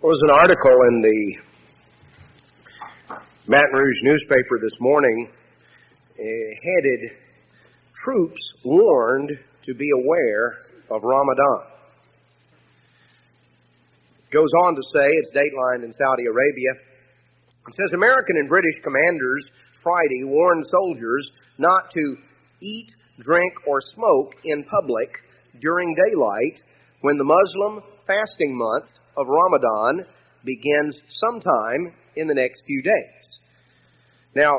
There was an article in the Baton Rouge newspaper this morning headed, "Troops Warned to Be Aware of Ramadan." It goes on to say, it's datelined in Saudi Arabia, it says, American and British commanders Friday warned soldiers not to eat, drink, or smoke in public during daylight when the Muslim fasting month of Ramadan begins sometime in the next few days. Now,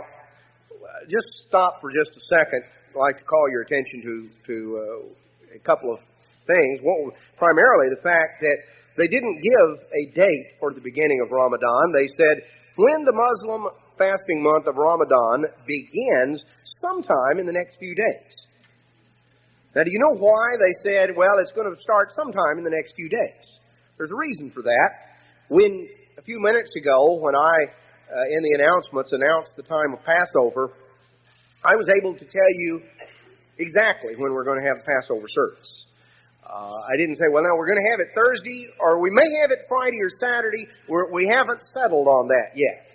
just stop for just a second. I'd like to call your attention to a couple of things. Well, primarily the fact that they didn't give a date for the beginning of Ramadan. They said, when the Muslim fasting month of Ramadan begins sometime in the next few days. Now, do you know why they said, well, it's going to start sometime in the next few days? There's a reason for that. When, a few minutes ago, when I, in the announcements, announced the time of Passover, I was able to tell you exactly when we're going to have the Passover service. I didn't say, well, now we're going to have it Thursday, or we may have it Friday or Saturday. We haven't settled on that yet.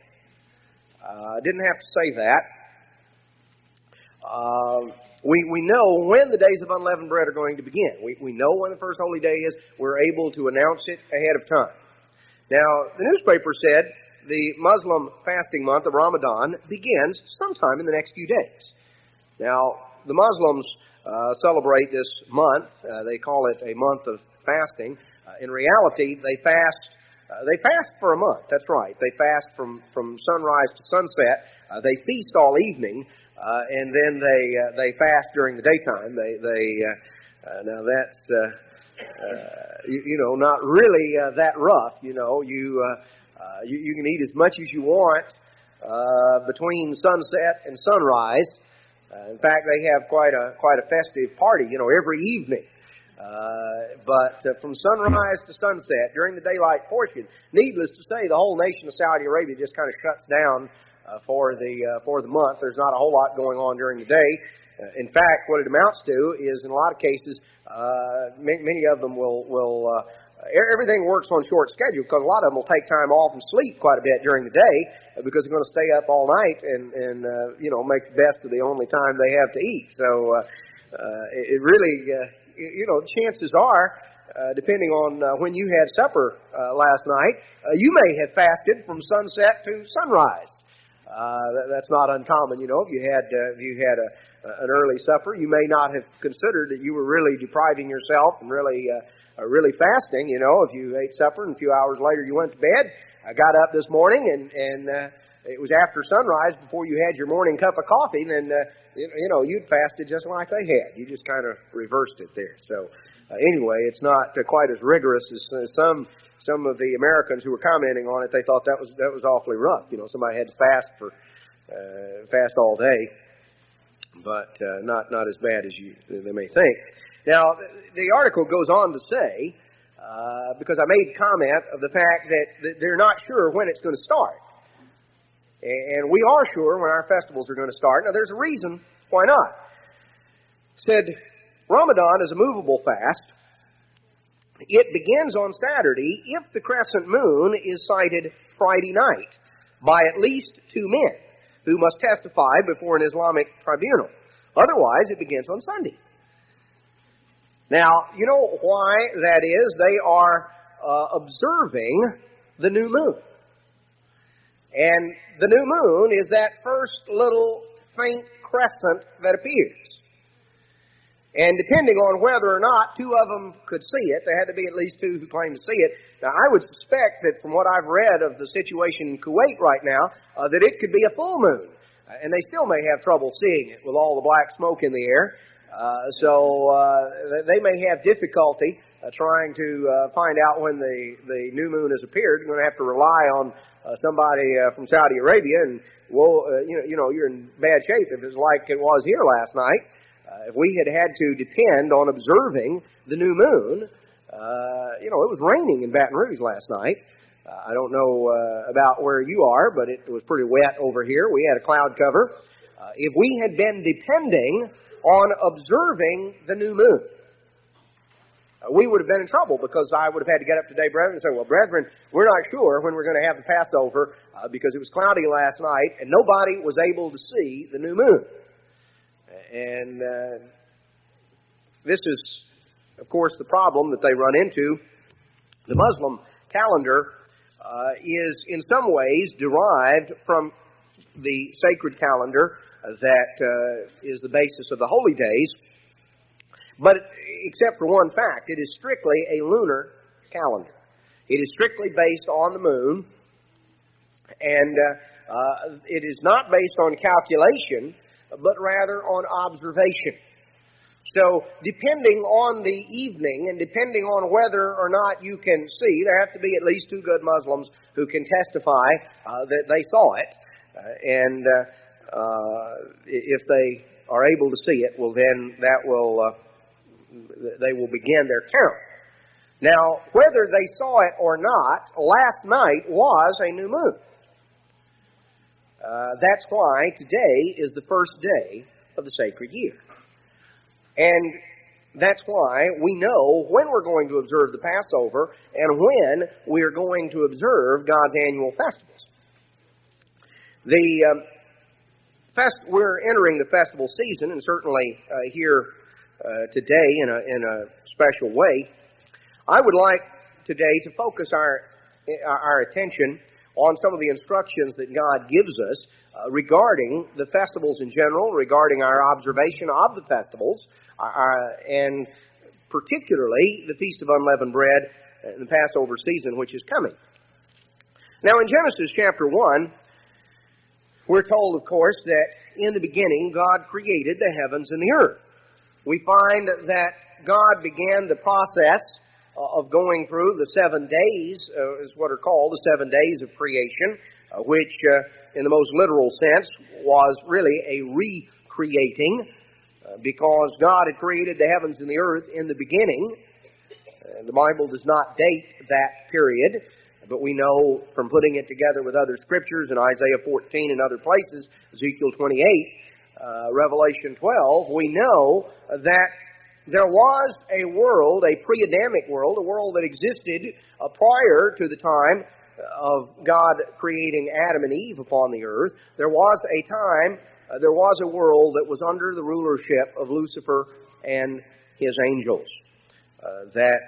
I didn't have to say that. We know when the days of unleavened bread are going to begin. We know when the first holy day is. We're able to announce it ahead of time. Now, the newspaper said the Muslim fasting month of Ramadan begins sometime in the next few days. Now, the Muslims celebrate this month. They call it a month of fasting. In reality, they fast. They fast for a month. That's right. They fast from sunrise to sunset. They feast all evening, and then they fast during the daytime. Now that's not really that rough. You can eat as much as you want between sunset and sunrise. In fact, they have quite a festive party, every evening. But from sunrise to sunset, during the daylight portion, needless to say, the whole nation of Saudi Arabia just kind of shuts down for the month. There's not a whole lot going on during the day. In fact, what it amounts to is, in a lot of cases, many of them will everything works on short schedule, because a lot of them will take time off and sleep quite a bit during the day because they're going to stay up all night and make the best of the only time they have to eat. So it really, chances are, depending on when you had supper last night, you may have fasted from sunset to sunrise. That's not uncommon, If you had an early supper, you may not have considered that you were really depriving yourself and really fasting. If you ate supper and a few hours later you went to bed, I got up this morning and it was after sunrise before you had your morning cup of coffee, then you'd fasted just like they had. You just kind of reversed it there. So anyway, it's not quite as rigorous as some of the Americans who were commenting on it. They thought that was awfully rough. Somebody had to fast all day, but not as bad as they may think. Now, the article goes on to say, because I made comment of the fact that they're not sure when it's going to start. And we are sure when our festivals are going to start. Now, there's a reason why not. Said, Ramadan is a movable fast. It begins on Saturday if the crescent moon is sighted Friday night by at least 2 men who must testify before an Islamic tribunal. Otherwise, it begins on Sunday. Now, you know why that is? They are observing the new moon. And the new moon is that first little faint crescent that appears. And depending on whether or not 2 of them could see it, there had to be at least 2 who claimed to see it. Now, I would suspect that from what I've read of the situation in Kuwait right now, that it could be a full moon. And they still may have trouble seeing it with all the black smoke in the air. So they may have difficulty trying to find out when the new moon has appeared. You're going to have to rely on somebody from Saudi Arabia, and you're in bad shape if it's like it was here last night. If we had to depend on observing the new moon, it was raining in Baton Rouge last night. I don't know about where you are, but it was pretty wet over here. We had a cloud cover. If we had been depending on observing the new moon, we would have been in trouble, because I would have had to get up today, brethren, and say, well, brethren, we're not sure when we're going to have the Passover because it was cloudy last night and nobody was able to see the new moon. And this is, of course, the problem that they run into. The Muslim calendar is in some ways derived from the sacred calendar that is the basis of the holy days. But except for one fact, it is strictly a lunar calendar. It is strictly based on the moon, and it is not based on calculation, but rather on observation. So, depending on the evening and depending on whether or not you can see, there have to be at least two good Muslims who can testify that they saw it. And if they are able to see it, well, then they will begin their count. Now, whether they saw it or not, last night was a new moon. That's why today is the first day of the sacred year. And that's why we know when we're going to observe the Passover and when we are going to observe God's annual festivals. We're entering the festival season, and certainly here today in a special way. I would like today to focus our attention on some of the instructions that God gives us regarding the festivals in general, regarding our observation of the festivals, and particularly the Feast of Unleavened Bread and the Passover season, which is coming. Now, in Genesis chapter 1, we're told, of course, that in the beginning God created the heavens and the earth. We find that God began the process of going through the 7 days, is what are called the 7 days of creation, which in the most literal sense was really a recreating, because God had created the heavens and the earth in the beginning. The Bible does not date that period, but we know from putting it together with other scriptures in Isaiah 14 and other places, Ezekiel 28, Revelation 12, we know that there was a world, a pre-Adamic world, a world that existed prior to the time of God creating Adam and Eve upon the earth. There was a time, there was a world that was under the rulership of Lucifer and his angels. That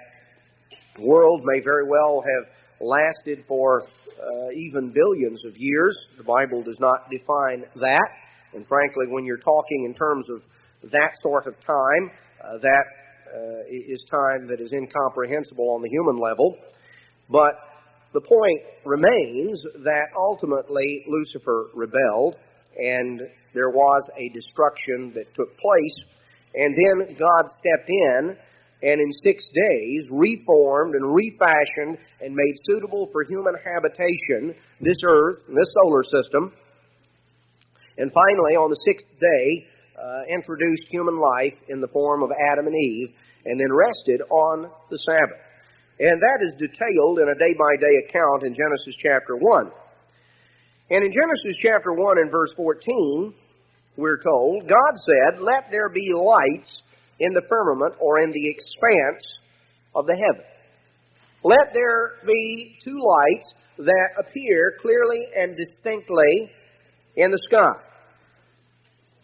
world may very well have lasted for even billions of years. The Bible does not define that. And frankly, when you're talking in terms of that sort of time, that is time that is incomprehensible on the human level. But the point remains that ultimately Lucifer rebelled, and there was a destruction that took place. And then God stepped in and in 6 days reformed and refashioned and made suitable for human habitation this earth and this solar system. And finally, on the 6th day, introduced human life in the form of Adam and Eve, and then rested on the Sabbath. And that is detailed in a day-by-day account in Genesis chapter 1. And in Genesis chapter 1 and verse 14, we're told, God said, "Let there be lights in the firmament," or in the expanse of the heaven. Let there be two lights that appear clearly and distinctly in the sky,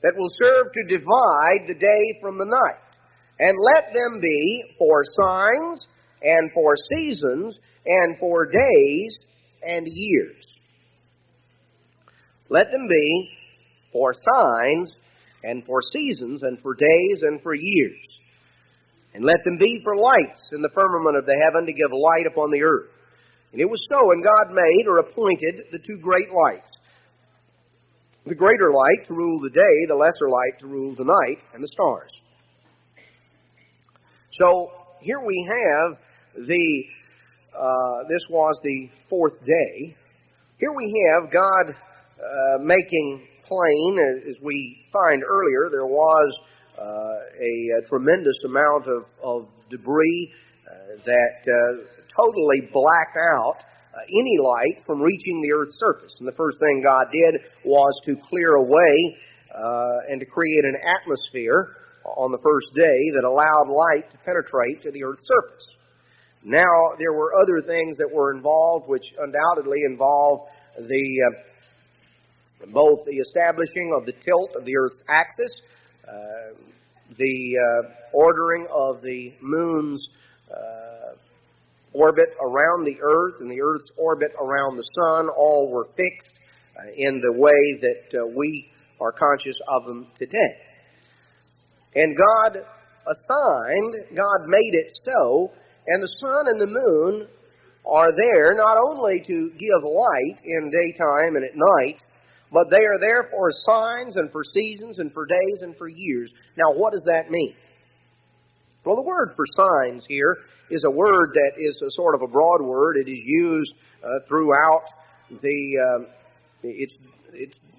that will serve to divide the day from the night. And let them be for signs and for seasons and for days and years. Let them be for signs and for seasons and for days and for years. And let them be for lights in the firmament of the heaven to give light upon the earth. And it was so, and God made or appointed the two great lights. The greater light to rule the day, the lesser light to rule the night, and the stars. So, here we have this was the fourth day. Here we have God making plain, as we find earlier, there was a tremendous amount of debris that totally blacked out any light from reaching the earth's surface. And the first thing God did was to clear away and to create an atmosphere on the first day that allowed light to penetrate to the earth's surface. Now, there were other things that were involved, which undoubtedly involved both the establishing of the tilt of the earth's axis, the ordering of the moon's orbit around the earth and the earth's orbit around the sun. All were fixed in the way that we are conscious of them today. And God made it so, and the sun and the moon are there not only to give light in daytime and at night, but they are there for signs and for seasons and for days and for years. Now, what does that mean? Well, the word for signs here is a word that is a sort of a broad word. It is used throughout the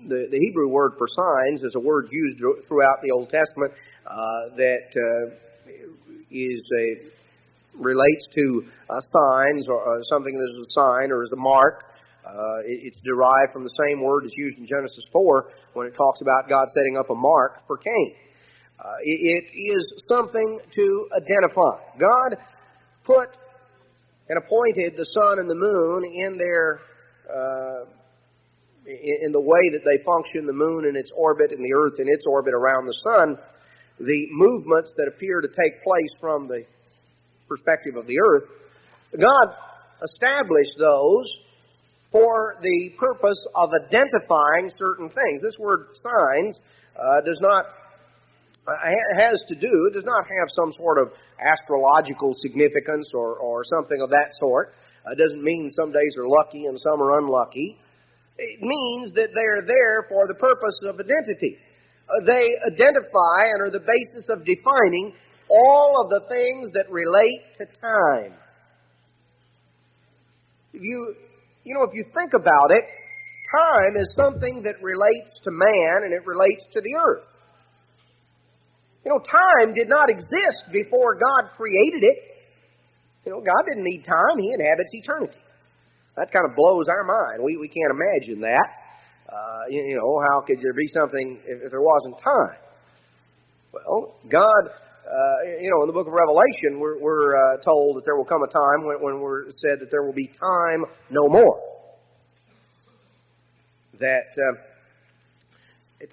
Hebrew word for signs is a word used throughout the Old Testament that relates to signs or something that is a sign or is a mark. It's derived from the same word that's used in Genesis 4 when it talks about God setting up a mark for Cain. It is something to identify. God put and appointed the sun and the moon in their in the way that they function, the moon in its orbit and the earth in its orbit around the sun, the movements that appear to take place from the perspective of the earth. God established those for the purpose of identifying certain things. This word signs does not have some sort of astrological significance or something of that sort. It doesn't mean some days are lucky and some are unlucky. It means that they are there for the purpose of identity. They identify and are the basis of defining all of the things that relate to time. If you think about it, time is something that relates to man and it relates to the earth. Time did not exist before God created it. God didn't need time. He inhabits eternity. That kind of blows our mind. We can't imagine that. How could there be something if there wasn't time? Well, God, in the book of Revelation, we're told that there will come a time when we're said that there will be time no more. That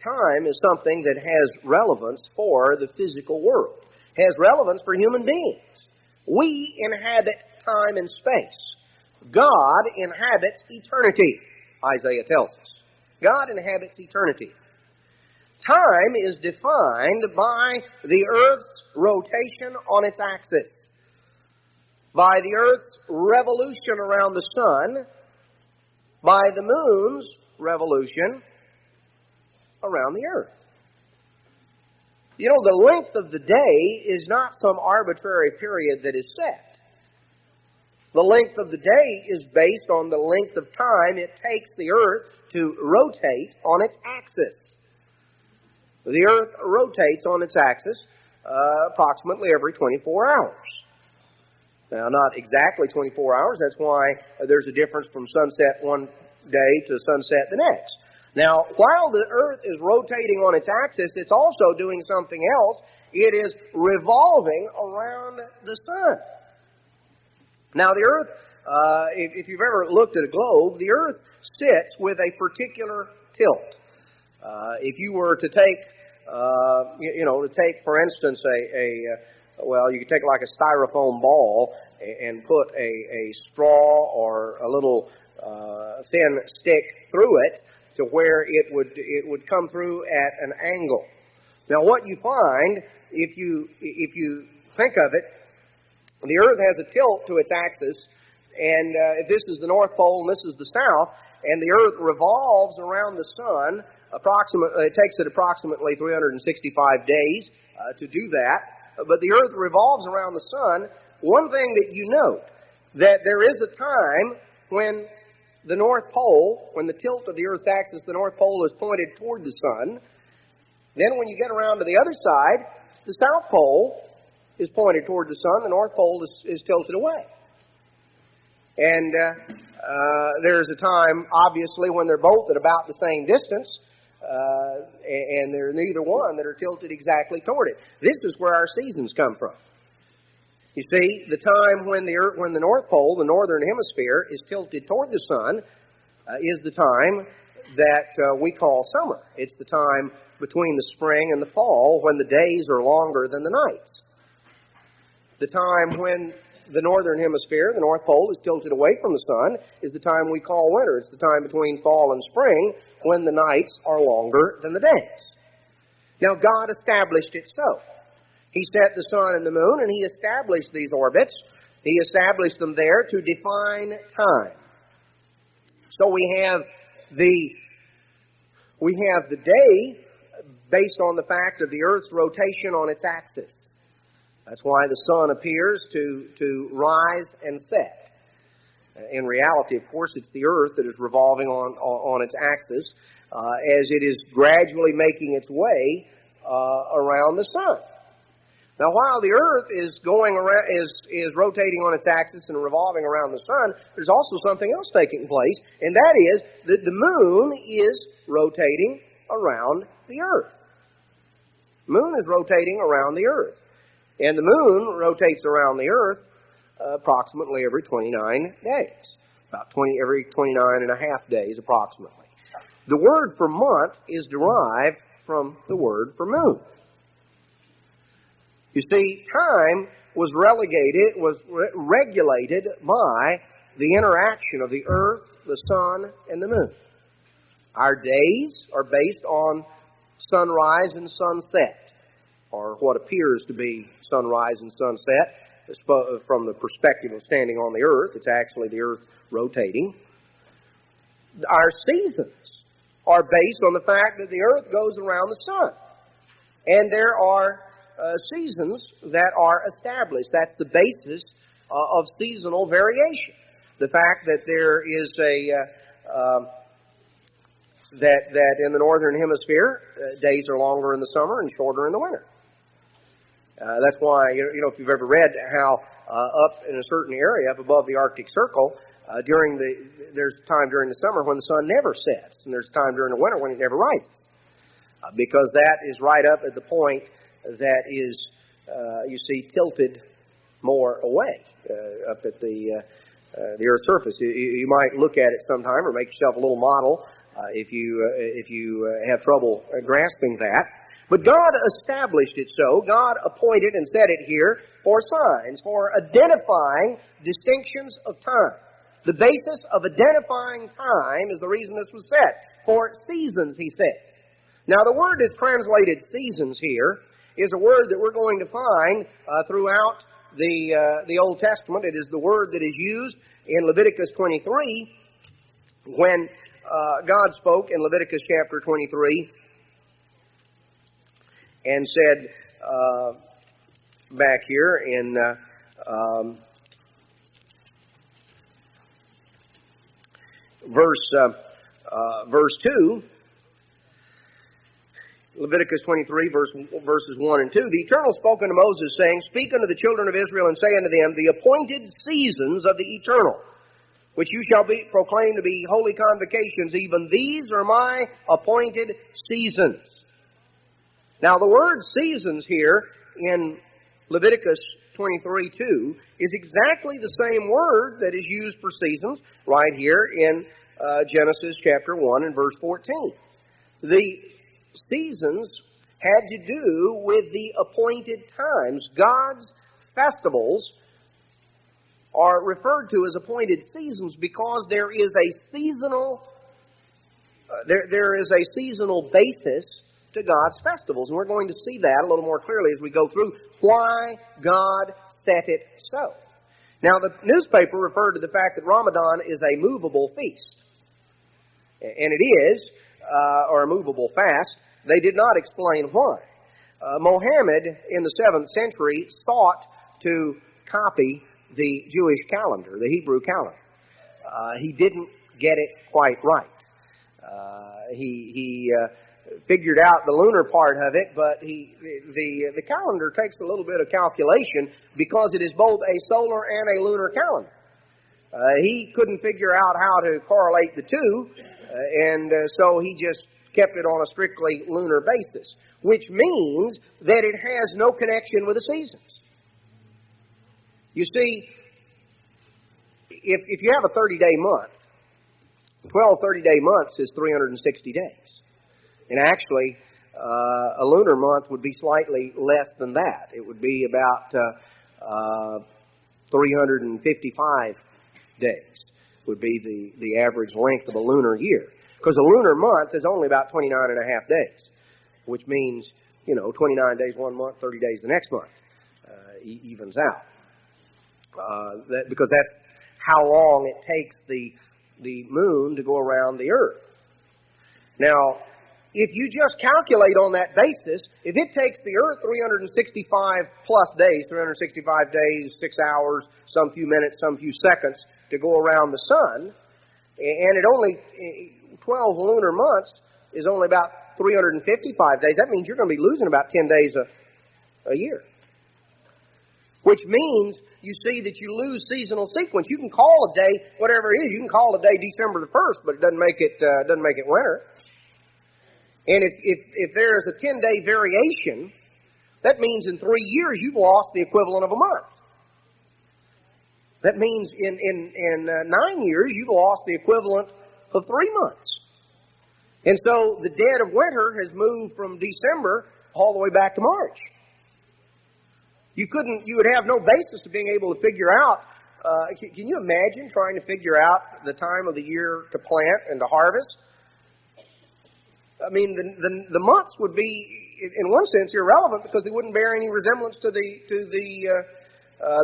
time is something that has relevance for the physical world, has relevance for human beings. We inhabit time and space. God inhabits eternity, Isaiah tells us. God inhabits eternity. Time is defined by the earth's rotation on its axis, by the earth's revolution around the sun, by the moon's revolution around the earth. The length of the day is not some arbitrary period that is set. The length of the day is based on the length of time it takes the earth to rotate on its axis. The earth rotates on its axis approximately every 24 hours. Now, not exactly 24 hours. That's why there's a difference from sunset one day to sunset the next. Now, while the earth is rotating on its axis, it's also doing something else. It is revolving around the sun. Now, the earth, if you've ever looked at a globe, the earth sits with a particular tilt. If you were to take, for instance, you could take like a styrofoam ball and put a straw or a little thin stick through it to where it would come through at an angle. Now, what you find, if you think of it, the earth has a tilt to its axis, and if this is the North Pole and this is the South, and the earth revolves around the sun, it takes it approximately 365 days to do that, but the earth revolves around the sun. One thing that you note, that there is a time when the North Pole, when the tilt of the earth's axis, the North Pole is pointed toward the sun. Then when you get around to the other side, the South Pole is pointed toward the sun, the North Pole is tilted away. And there's a time, obviously, when they're both at about the same distance, and there are neither one that are tilted exactly toward it. This is where our seasons come from. You see, the time when the North Pole, the northern hemisphere, is tilted toward the sun is the time that we call summer. It's the time between the spring and the fall when the days are longer than the nights. The time when the northern hemisphere, the North Pole, is tilted away from the sun is the time we call winter. It's the time between fall and spring when the nights are longer than the days. Now, God established it so. He set the sun and the moon, and He established these orbits. He established them there to define time. So we have the day based on the fact of the Earth's rotation on its axis. That's why the sun appears to rise and set. In reality, of course, it's the Earth that is revolving on its axis as it is gradually making its way around the sun. Now, while the Earth is going around, is rotating on its axis and revolving around the sun, there's also something else taking place, and that is that the moon is rotating around the Earth. The moon is rotating around the Earth. And the moon rotates around the Earth approximately every 29 days. Every 29 and a half days approximately. The word for month is derived from the word for moon. You see, time was regulated by the interaction of the Earth, the sun, and the moon. Our days are based on sunrise and sunset, or what appears to be sunrise and sunset. From the perspective of standing on the Earth, it's actually the Earth rotating. Our seasons are based on the fact that the Earth goes around the sun. And there are seasons that are established. That's the basis of seasonal variation. The fact that there is that in the northern hemisphere, days are longer in the summer and shorter in the winter. That's why, if you've ever read how up in a certain area, up above the Arctic Circle, there's time during the summer when the sun never sets, and there's time during the winter when it never rises. Because that is right up at the point that is, you see, tilted more away, up at the Earth's surface. You might look at it sometime or make yourself a little model if you have trouble grasping that. But God established it so. God appointed and set it here for signs, for identifying distinctions of time. The basis of identifying time is the reason this was set. For seasons, He said. Now, the word that's translated seasons here is a word that we're going to find throughout the Old Testament. It is the word that is used in Leviticus 23 when God spoke in Leviticus chapter 23 and said back here in verse 2, Leviticus 23, verses 1 and 2, the Eternal spoke unto Moses, saying, Speak unto the children of Israel, and say unto them, The appointed seasons of the Eternal, which you shall proclaim to be holy convocations, even these are my appointed seasons. Now, the word seasons here in Leviticus 23:2 is exactly the same word that is used for seasons right here in Genesis chapter 1 and verse 14. The seasons had to do with the appointed times. God's festivals are referred to as appointed seasons because there is a seasonal basis to God's festivals. And we're going to see that a little more clearly as we go through why God set it so. Now, the newspaper referred to the fact that Ramadan is a movable feast. And it is, or a movable fast. They did not explain why. Mohammed, in the 7th century, sought to copy the Jewish calendar, the Hebrew calendar. He didn't get it quite right. He figured out the lunar part of it, but the calendar takes a little bit of calculation because it is both a solar and a lunar calendar. He couldn't figure out how to correlate the two, and so he just kept it on a strictly lunar basis, which means that it has no connection with the seasons. You see, if you have a 30-day month, 12 30-day months is 360 days. And actually, a lunar month would be slightly less than that. It would be about 355 days would be the average length of a lunar year. Because a lunar month is only about 29 and a half days, which means, 29 days one month, 30 days the next month. Evens out. Because that's how long it takes the moon to go around the earth. Now, if you just calculate on that basis, if it takes the earth 365 plus days, 365 days, 6 hours, some few minutes, some few seconds to go around the sun, and it only, 12 lunar months is only about 355 days, that means you're going to be losing about 10 days a year. Which means you see that you lose seasonal sequence. You can call a day, whatever it is, you can call a day December the 1st, but it doesn't make it winter. And if there is a 10-day variation, that means in 3 years you've lost the equivalent of a month. That means in 9 years you've lost the equivalent of 3 months. And so the dead of winter has moved from December all the way back to March. You would have no basis to being able to figure out, can you imagine trying to figure out the time of the year to plant and to harvest? I mean, the months would be, in one sense, irrelevant because they wouldn't bear any resemblance to they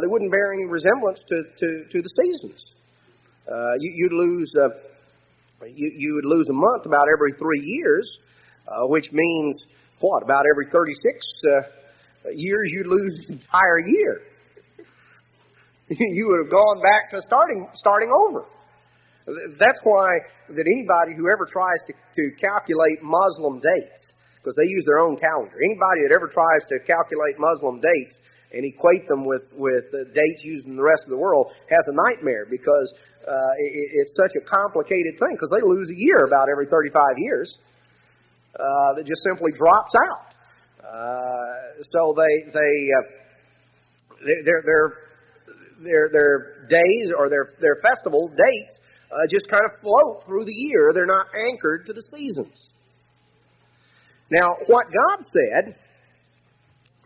wouldn't bear any resemblance to the seasons. You would lose a month about every 3 years, which means what? About every 36 years you'd lose an entire year. You would have gone back to starting over. That's why that anybody who ever tries to calculate Muslim dates, because they use their own calendar, anybody that ever tries to calculate Muslim dates and equate them with dates used in the rest of the world has a nightmare because it's such a complicated thing because they lose a year about every 35 years that just simply drops out. So their days or their festival dates just kind of float through the year. They're not anchored to the seasons. Now, what God said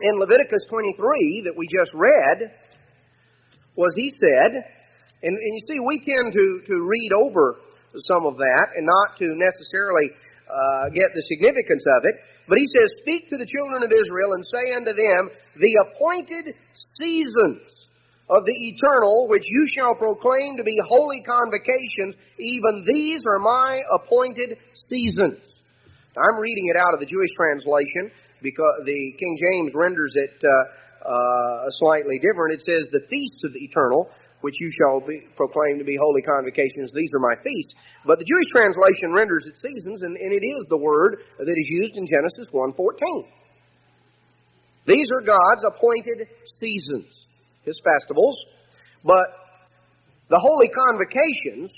in Leviticus 23 that we just read was He said, and you see, we tend to read over some of that and not to necessarily get the significance of it, but He says, "Speak to the children of Israel and say unto them, the appointed seasons of the eternal, which you shall proclaim to be holy convocations, even these are my appointed seasons." I'm reading it out of the Jewish translation because the King James renders it slightly different. It says, "The feasts of the eternal, which you shall proclaim to be holy convocations, these are my feasts." But the Jewish translation renders it seasons, and it is the word that is used in Genesis 1:14. These are God's appointed seasons, His festivals, but the holy convocations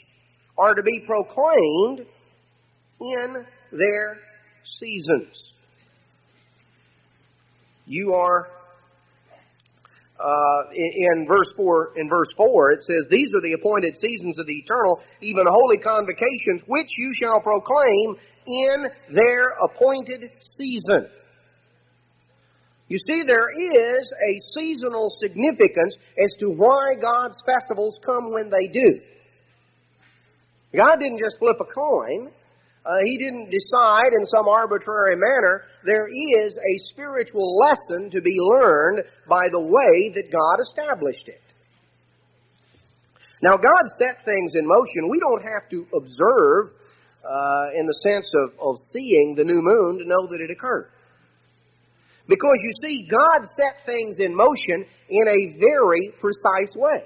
are to be proclaimed in their seasons. You are in verse 4. In verse 4, it says, "These are the appointed seasons of the eternal, even holy convocations, which you shall proclaim in their appointed season." You see, there is a seasonal significance as to why God's festivals come when they do. God didn't just flip a coin. He didn't decide in some arbitrary manner. There is a spiritual lesson to be learned by the way that God established it. Now, God set things in motion. We don't have to observe in the sense of seeing the new moon to know that it occurred. Because you see, God set things in motion in a very precise way.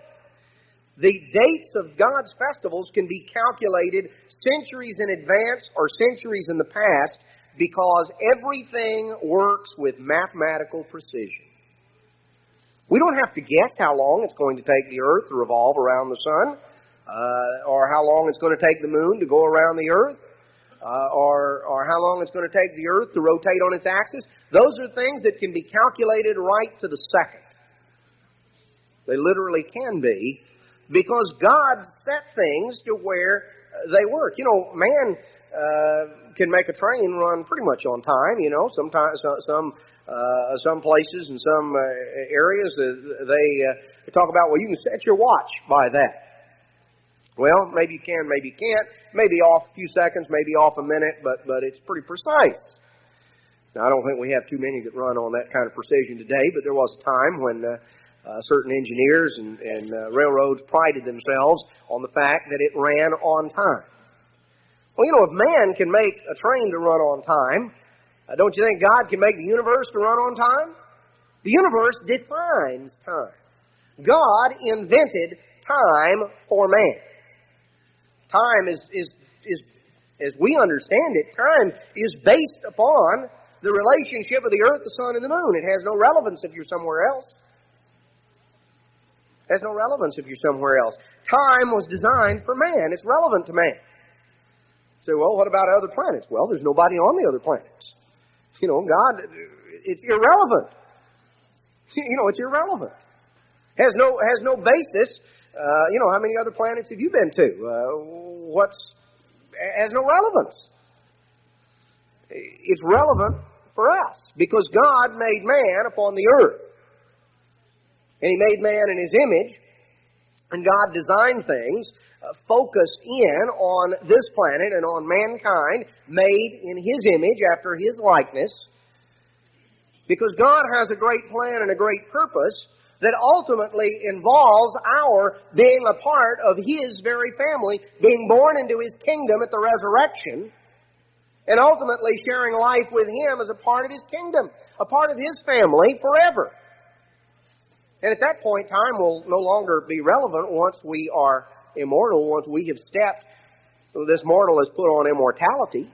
The dates of God's festivals can be calculated centuries in advance or centuries in the past because everything works with mathematical precision. We don't have to guess how long it's going to take the earth to revolve around the sun or how long it's going to take the moon to go around the earth. or how long it's going to take the earth to rotate on its axis. Those are things that can be calculated right to the second. They literally can be, because God set things to where they work. You know, man can make a train run pretty much on time. You know, sometimes some places and some areas they talk about, well, you can set your watch by that. Well, maybe you can, maybe you can't. Maybe off a few seconds, maybe off a minute, but it's pretty precise. Now, I don't think we have too many that run on that kind of precision today, but there was a time when certain engineers and railroads prided themselves on the fact that it ran on time. Well, you know, if man can make a train to run on time, don't you think God can make the universe to run on time? The universe defines time. God invented time for man. Time is, as we understand it, time is based upon the relationship of the earth, the sun, and the moon. It has no relevance if you're somewhere else. It has no relevance if you're somewhere else. Time was designed for man. It's relevant to man. So, well, what about other planets? Well, there's nobody on the other planets. You know, God, it's irrelevant. You know, it's irrelevant. Has no basis. You know, how many other planets have you been to? Has no relevance. It's relevant for us because God made man upon the earth. And He made man in His image, and God designed things focused in on this planet and on mankind, made in His image after His likeness, because God has a great plan and a great purpose that ultimately involves our being a part of His very family, being born into His kingdom at the resurrection, and ultimately sharing life with Him as a part of His kingdom, a part of His family forever. And at that point, time will no longer be relevant once we are immortal, once we have stepped, this mortal has put on immortality.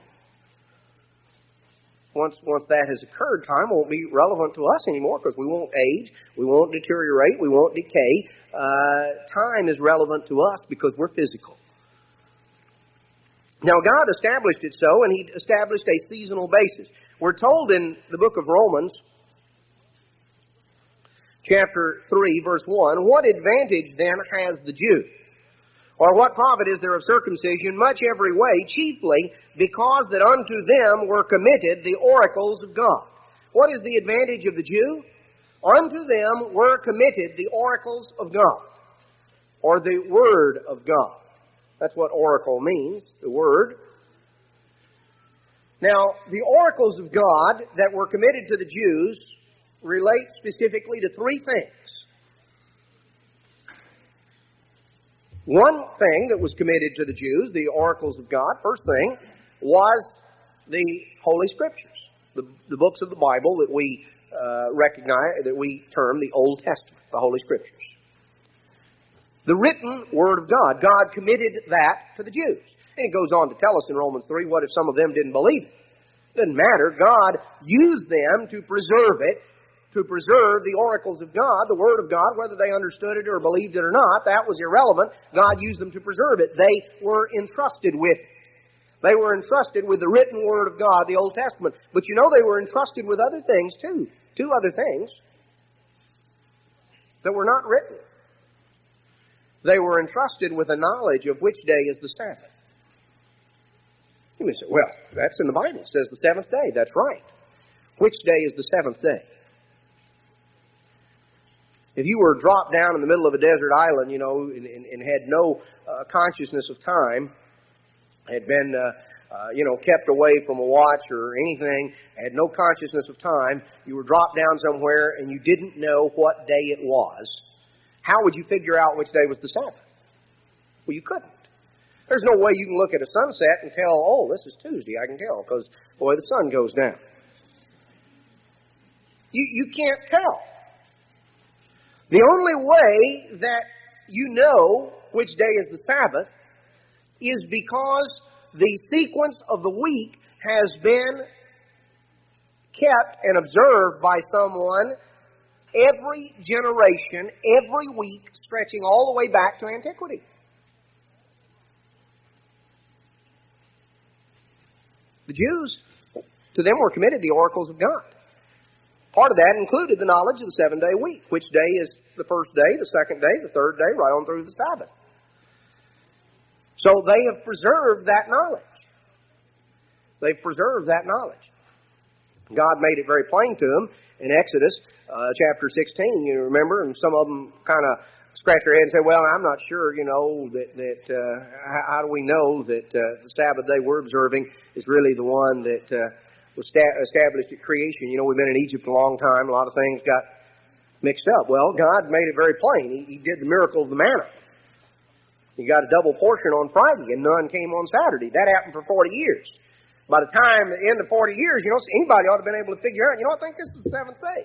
Once that has occurred, time won't be relevant to us anymore because we won't age, we won't deteriorate, we won't decay. Time is relevant to us because we're physical. Now, God established it so, and He established a seasonal basis. We're told in the book of Romans, chapter 3, verse 1, what advantage then has the Jew? Or what profit is there of circumcision? Much every way, chiefly because that unto them were committed the oracles of God. What is the advantage of the Jew? Unto them were committed the oracles of God, or the Word of God. That's what oracle means, the Word. Now, the oracles of God that were committed to the Jews relate specifically to three things. One thing that was committed to the Jews, the oracles of God, first thing, was the Holy Scriptures, the books of the Bible that we recognize, that we term the Old Testament, the Holy Scriptures. The written Word of God. God committed that to the Jews. And it goes on to tell us in Romans 3, what if some of them didn't believe it? Doesn't matter. God used them to preserve it, to preserve the oracles of God, the Word of God, whether they understood it or believed it or not, that was irrelevant. God used them to preserve it. They were entrusted with it. They were entrusted with the written Word of God, the Old Testament. But you know they were entrusted with other things too. Two other things that were not written. They were entrusted with a knowledge of which day is the Sabbath. You may say, well, that's in the Bible. It says the seventh day. That's right. Which day is the seventh day? If you were dropped down in the middle of a desert island, you know, and had no consciousness of time, had been, kept away from a watch or anything, had no consciousness of time, you were dropped down somewhere and you didn't know what day it was, how would you figure out which day was the Sabbath? Well, you couldn't. There's no way you can look at a sunset and tell, oh, this is Tuesday, I can tell, because, boy, the sun goes down. You can't tell. The only way that you know which day is the Sabbath is because the sequence of the week has been kept and observed by someone every generation, every week, stretching all the way back to antiquity. The Jews, to them were committed the oracles of God. Part of that included the knowledge of the 7-day week. Which day is the first day, the second day, the third day, right on through the Sabbath. So they have preserved that knowledge. They've preserved that knowledge. God made it very plain to them in Exodus chapter 16, you remember, and some of them kind of scratch their head and say, well, I'm not sure, how do we know that the Sabbath day we're observing is really the one that was established at creation? We've been in Egypt a long time. A lot of things got mixed up. Well, God made it very plain. He did the miracle of the manna. He got a double portion on Friday, and none came on Saturday. That happened for 40 years. By the time the end of 40 years, anybody ought to have been able to figure out, I think this is the seventh day.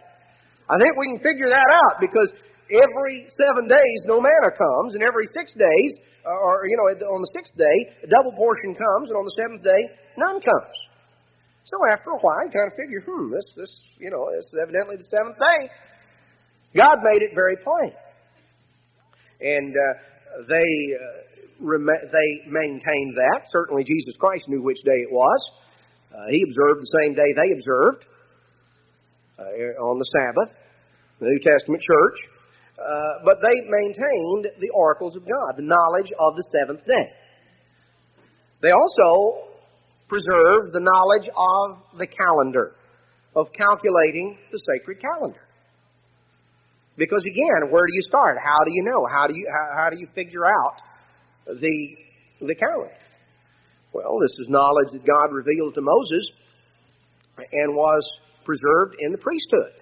I think we can figure that out because every 7 days no manna comes, and every 6 days, on the sixth day, a double portion comes, and on the seventh day, none comes. So after a while, you kind of figure, this is evidently the seventh day. God made it very plain. And they maintained that. Certainly Jesus Christ knew which day it was. He observed the same day they observed on the Sabbath, the New Testament church. But they maintained the oracles of God, the knowledge of the seventh day. They also preserved the knowledge of the calendar, of calculating the sacred calendar. Because again, where do you start? How do you know? How do you figure out the calendar? Well, this is knowledge that God revealed to Moses and was preserved in the priesthood.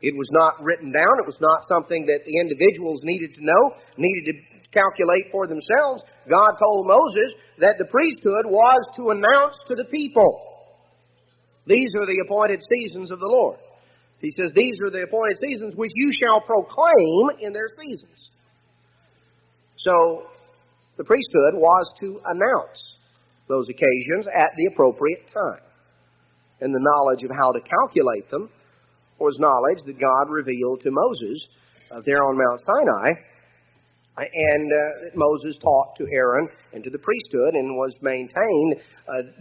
It was not written down. It was not something that the individuals needed to know, needed to calculate for themselves. God told Moses that the priesthood was to announce to the people, these are the appointed seasons of the Lord. He says, these are the appointed seasons which you shall proclaim in their seasons. So, the priesthood was to announce those occasions at the appropriate time. And the knowledge of how to calculate them was knowledge that God revealed to Moses there on Mount Sinai. And Moses taught to Aaron and to the priesthood and was maintained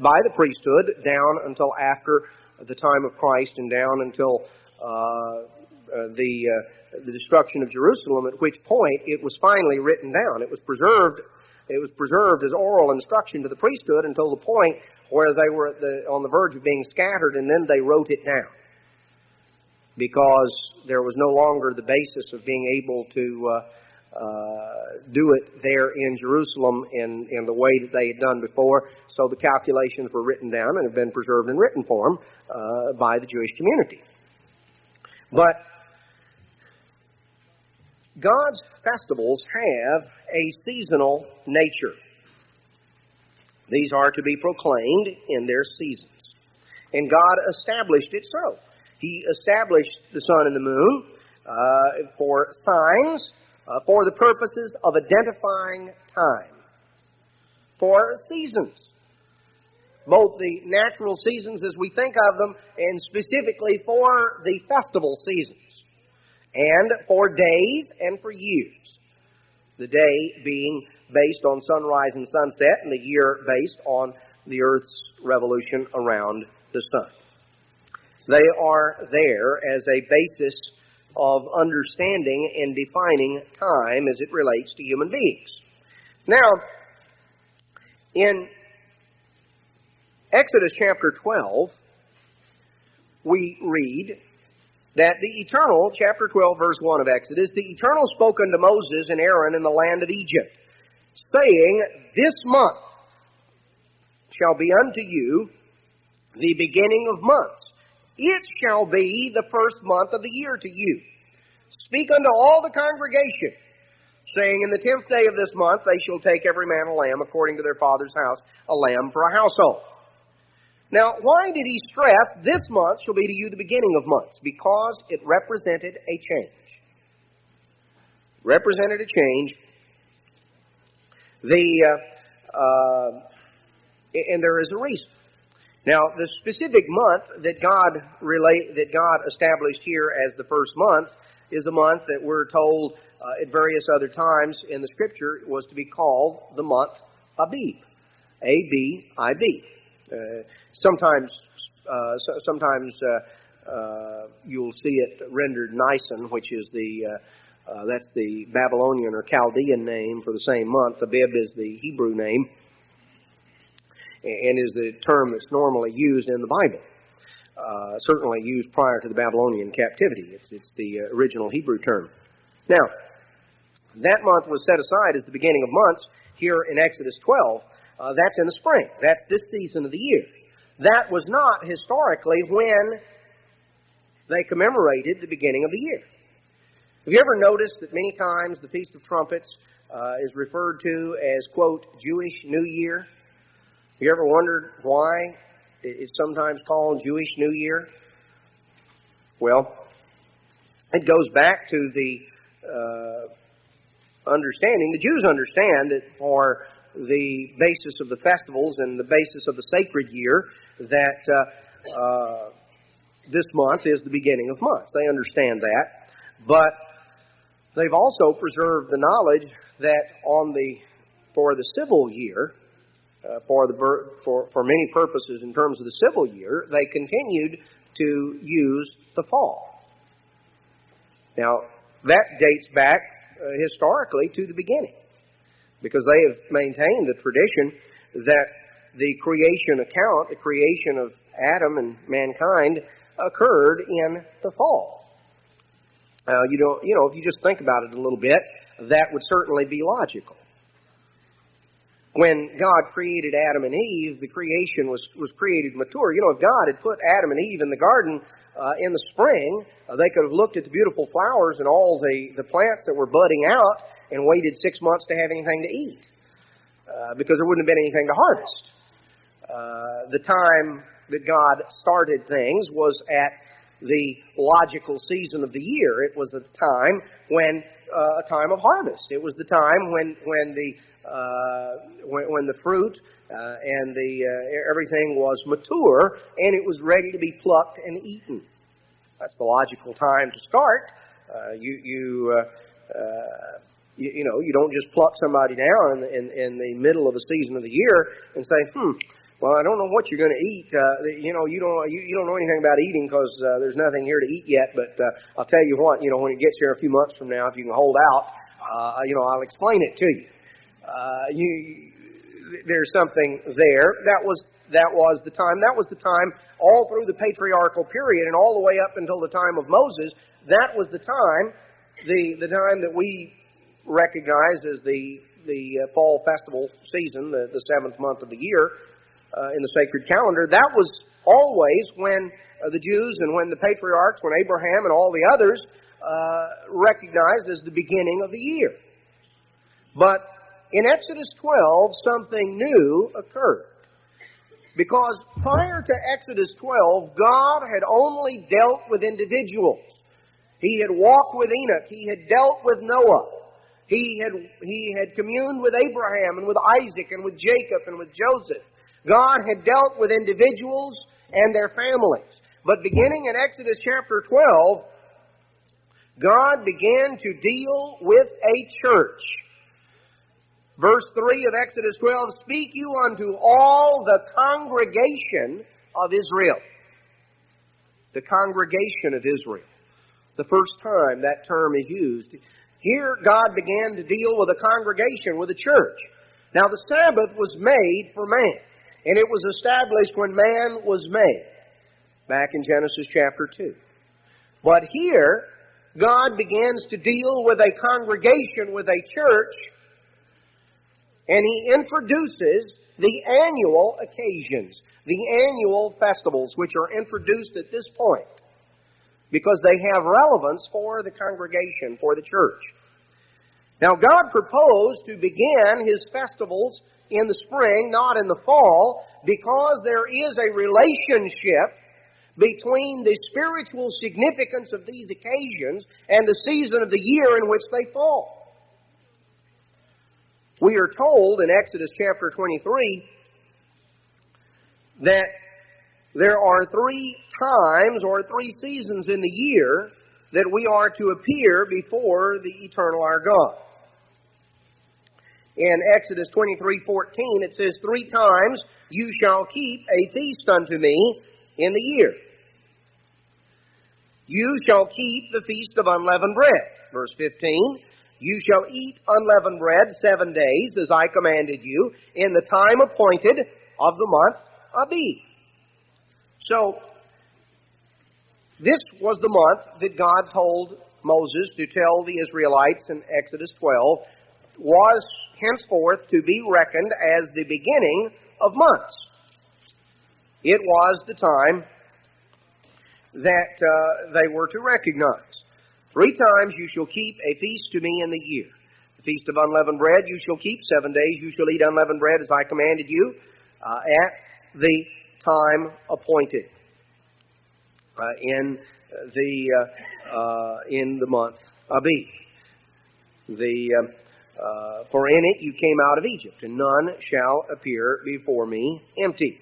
by the priesthood down until after the time of Christ and down until the destruction of Jerusalem, at which point it was finally written down. It was preserved as oral instruction to the priesthood until the point where they were on the verge of being scattered, and then they wrote it down. Because there was no longer the basis of being able to do it there in Jerusalem in the way that they had done before. So the calculations were written down and have been preserved in written form by the Jewish community. But God's festivals have a seasonal nature. These are to be proclaimed in their seasons. And God established it so. He established the sun and the moon for signs, for the purposes of identifying time, for seasons. Both the natural seasons as we think of them, and specifically for the festival seasons, and for days and for years. The day being based on sunrise and sunset, and the year based on the earth's revolution around the sun. They are there as a basis of understanding and defining time as it relates to human beings. Now, in Exodus chapter 12, we read that the Eternal, chapter 12, verse 1 of Exodus, the Eternal spoke unto Moses and Aaron in the land of Egypt, saying, this month shall be unto you the beginning of months. It shall be the first month of the year to you. Speak unto all the congregation, saying, in the 10th day of this month they shall take every man a lamb according to their father's house, a lamb for a household. Now, why did he stress, this month shall be to you the beginning of months? Because it represented a change. Represented a change. And there is a reason. Now, the specific month that God established here as the first month is a month that we're told at various other times in the Scripture was to be called the month Abib. A-B-I-B. Sometimes you'll see it rendered Nisan, which is that's the Babylonian or Chaldean name for the same month. Abib is the Hebrew name, and is the term that's normally used in the Bible. Certainly used prior to the Babylonian captivity. It's the original Hebrew term. Now, that month was set aside as the beginning of months here in Exodus 12. That's in the spring. That's this season of the year. That was not historically when they commemorated the beginning of the year. Have you ever noticed that many times the Feast of Trumpets is referred to as, quote, Jewish New Year? Have you ever wondered why it's sometimes called Jewish New Year? Well, it goes back to the understanding. The Jews understand that for the basis of the festivals and the basis of the sacred year, that this month is the beginning of months. They understand that. But they've also preserved the knowledge that for the civil year, for many purposes in terms of the civil year, they continued to use the fall. Now, that dates back historically to the beginning, because they have maintained the tradition that the creation account, the creation of Adam and mankind, occurred in the fall. If you just think about it a little bit, that would certainly be logical. When God created Adam and Eve, the creation was created mature. If God had put Adam and Eve in the garden in the spring, they could have looked at the beautiful flowers and all the plants that were budding out and waited 6 months to have anything to eat, because there wouldn't have been anything to harvest. The time that God started things was at the logical season of the year. It was the time when a time of harvest. It was the time when the fruit and everything was mature and it was ready to be plucked and eaten. That's the logical time to start. You don't just pluck somebody down in the middle of the season of the year and say, well, I don't know what you're going to eat. You don't know anything about eating because there's nothing here to eat yet. But I'll tell you what, when it gets here a few months from now, if you can hold out, I'll explain it to you. There's something there. That was the time. That was the time all through the patriarchal period and all the way up until the time of Moses. That was the time, the time that we recognize as the fall festival season, the seventh month of the year in the sacred calendar. That was always when the Jews and when the patriarchs, when Abraham and all the others recognized as the beginning of the year. But in Exodus 12, something new occurred. Because prior to Exodus 12, God had only dealt with individuals. He had walked with Enoch. He had dealt with Noah. He had communed with Abraham and with Isaac and with Jacob and with Joseph. God had dealt with individuals and their families. But beginning in Exodus chapter 12, God began to deal with a church. Verse 3 of Exodus 12, speak you unto all the congregation of Israel. The congregation of Israel. The first time that term is used. Here God began to deal with a congregation, with a church. Now the Sabbath was made for man. And it was established when man was made. Back in Genesis chapter 2. But here, God begins to deal with a congregation, with a church. And He introduces the annual occasions, the annual festivals, which are introduced at this point, because they have relevance for the congregation, for the church. Now, God proposed to begin His festivals in the spring, not in the fall, because there is a relationship between the spiritual significance of these occasions and the season of the year in which they fall. We are told in Exodus chapter 23 that there are 3 times or 3 seasons in the year that we are to appear before the eternal our God. In Exodus 23:14, it says, 3 times you shall keep a feast unto me in the year. You shall keep the feast of unleavened bread. Verse 15, you shall eat unleavened bread 7 days, as I commanded you, in the time appointed of the month Abib. So, this was the month that God told Moses to tell the Israelites in Exodus 12 was henceforth to be reckoned as the beginning of months. It was the time that they were to recognize. 3 times you shall keep a feast to me in the year. The feast of unleavened bread you shall keep 7 days. You shall eat unleavened bread as I commanded you at the time appointed in the month Abib. For in it you came out of Egypt, and none shall appear before me empty.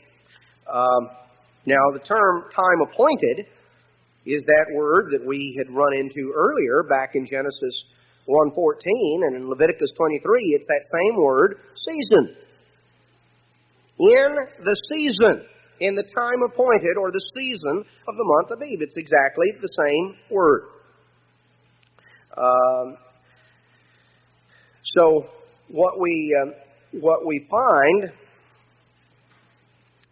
Now, the term time appointed is that word that we had run into earlier back in Genesis 1:14, and in Leviticus 23, it's that same word, season. In the season, in the time appointed, or the season of the month of Abib. It's exactly the same word. So what we find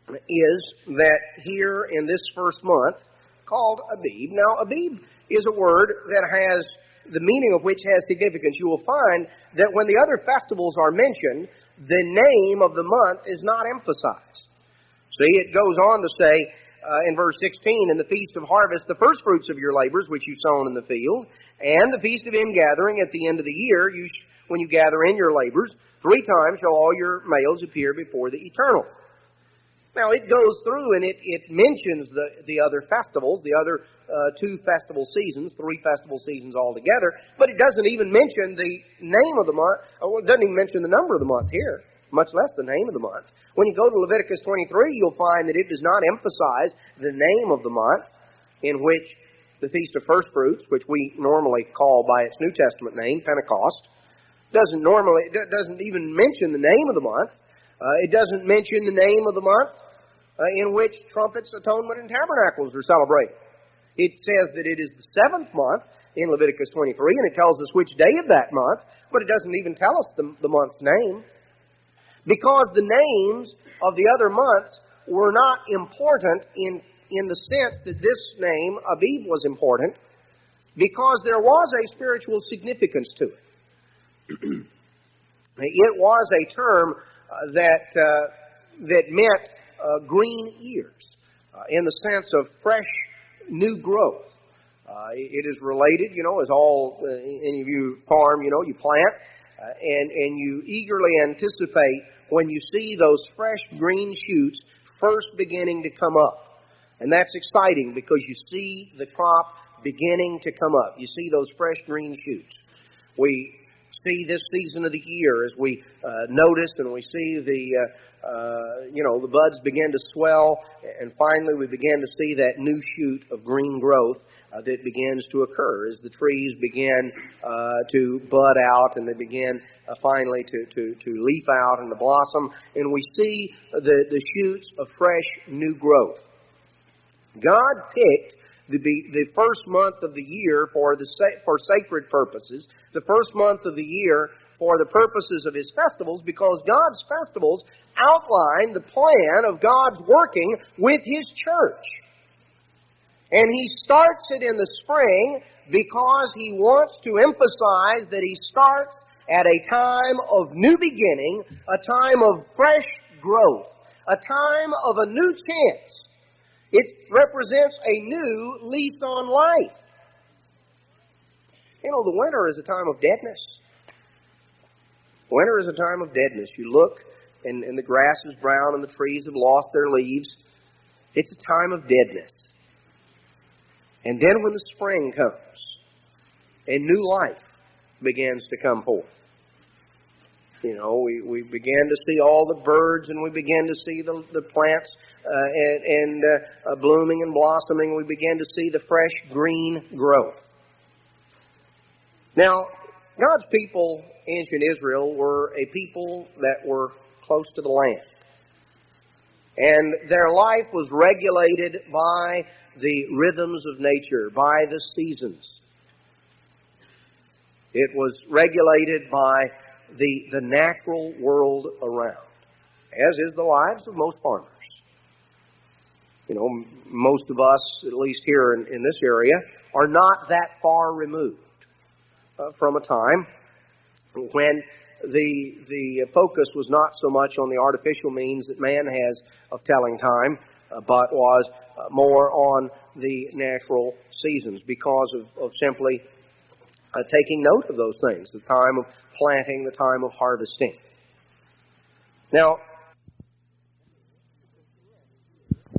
is that here in this first month, called Abib. Now, Abib is a word that has the meaning of which has significance. You will find that when the other festivals are mentioned, the name of the month is not emphasized. See, it goes on to say in verse 16, in the feast of harvest, the first fruits of your labors which you sown in the field, and the feast of ingathering at the end of the year, when you gather in your labors, 3 times shall all your males appear before the Eternal. Now, it goes through and it mentions the other festivals, the other 2 festival seasons, 3 festival seasons altogether, but it doesn't even mention the name of the month, or it doesn't even mention the number of the month here, much less the name of the month. When you go to Leviticus 23, you'll find that it does not emphasize the name of the month in which the Feast of First Fruits, which we normally call by its New Testament name, Pentecost, doesn't even mention the name of the month. It doesn't mention the name of the month in which trumpets, atonement, and tabernacles are celebrated. It says that it is the 7th month in Leviticus 23, and it tells us which day of that month, but it doesn't even tell us the month's name. Because the names of the other months were not important in the sense that this name, Abib, was important, because there was a spiritual significance to it. It was a term that meant green ears, in the sense of fresh, new growth. It is related, as any of you farm, you plant, and you eagerly anticipate when you see those fresh green shoots first beginning to come up. And that's exciting because you see the crop beginning to come up. You see those fresh green shoots. We see this season of the year as we notice and we see the buds begin to swell, and finally we begin to see that new shoot of green growth that begins to occur as the trees begin to bud out and they begin finally to leaf out and to blossom, and we see the shoots of fresh new growth. God picked the first month of the year for sacred purposes, the first month of the year for the purposes of His festivals, because God's festivals outline the plan of God's working with His church. And He starts it in the spring because He wants to emphasize that He starts at a time of new beginning, a time of fresh growth, a time of a new chance. It represents a new lease on life. The winter is a time of deadness. Winter is a time of deadness. You look, and the grass is brown, and the trees have lost their leaves. It's a time of deadness. And then when the spring comes, a new life begins to come forth. We begin to see all the birds, and we begin to see the plants blooming and blossoming. We begin to see the fresh green growth. Now, God's people, ancient Israel, were a people that were close to the land. And their life was regulated by the rhythms of nature, by the seasons. It was regulated by the natural world around, as is the lives of most farmers. You know, most of us, at least here in this area, are not that far removed from a time when the focus was not so much on the artificial means that man has of telling time, but was more on the natural seasons because of simply taking note of those things, the time of planting, the time of harvesting. Now,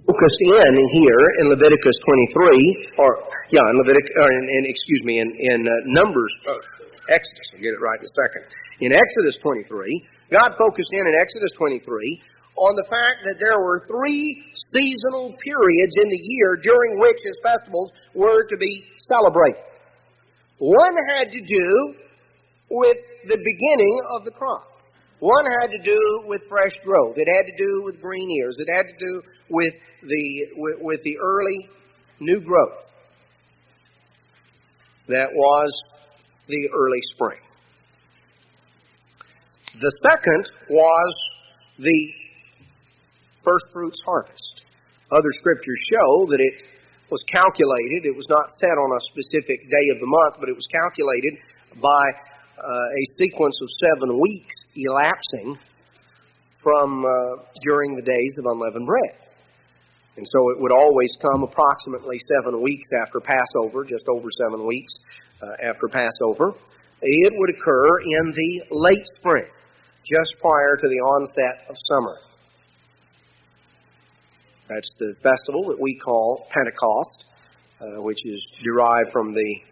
focus in here in Leviticus 23, in Numbers, Exodus, I'll get it right in a second. In Exodus 23, God focused in Exodus 23 on the fact that there were 3 seasonal periods in the year during which His festivals were to be celebrated. One had to do with the beginning of the crop. One had to do with fresh growth. It had to do with green ears. It had to do with the early new growth. That was the early spring. The second was the first fruits harvest. Other scriptures show that it was calculated. It was not set on a specific day of the month, but it was calculated by a sequence of 7 weeks elapsing from during the days of unleavened bread. And so it would always come approximately 7 weeks after Passover, just over 7 weeks after Passover. It would occur in the late spring, just prior to the onset of summer. That's the festival that we call Pentecost, which is derived from the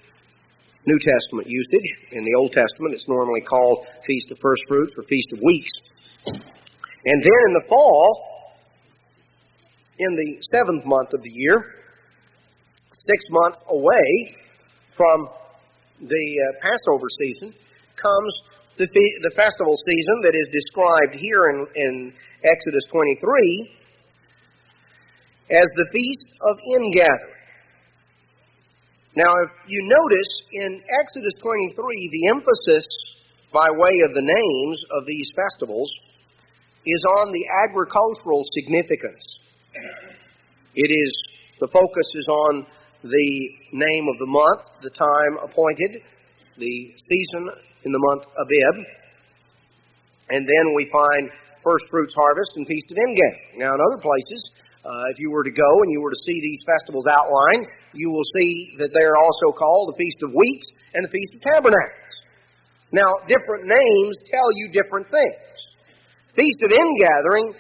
New Testament usage. In the Old Testament, it's normally called Feast of First Fruits or Feast of Weeks. And then in the fall, in the 7th month of the year, 6 months away from the Passover season, comes the festival season that is described here in Exodus 23 as the Feast of Ingathering. Now, if you notice in Exodus 23, the emphasis by way of the names of these festivals is on the agricultural significance. The focus is on the name of the month, the time appointed, the season in the month Abib, and then we find first fruits harvest and Feast of Ingathering. Now, in other places, if you were to go and you were to see these festivals outlined, you will see that they are also called the Feast of Weeks and the Feast of Tabernacles. Now, different names tell you different things. Feast of Ingathering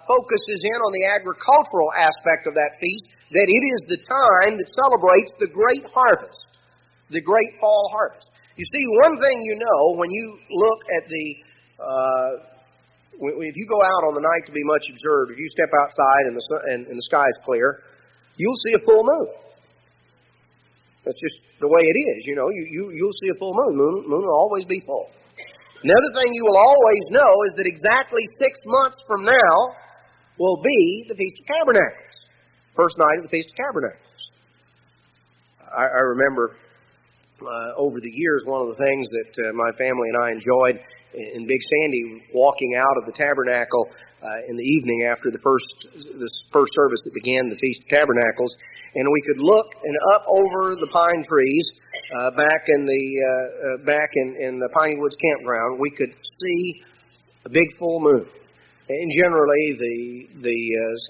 focuses in on the agricultural aspect of that feast, that it is the time that celebrates the great harvest, the great fall harvest. You see, one thing you know when you look at if you go out on the night to be much observed, if you step outside and the sky is clear, you'll see a full moon. That's just the way it is. You know, you'll see a full moon. Moon will always be full. Another thing you will always know is that exactly 6 months from now will be the Feast of Tabernacles. First night of the Feast of Tabernacles. I remember over the years, one of the things that my family and I enjoyed in Big Sandy, walking out of the tabernacle in the evening after the first service that began the Feast of Tabernacles, and we could look and up over the pine trees back in the Piney Woods campground. We could see a big full moon, and generally the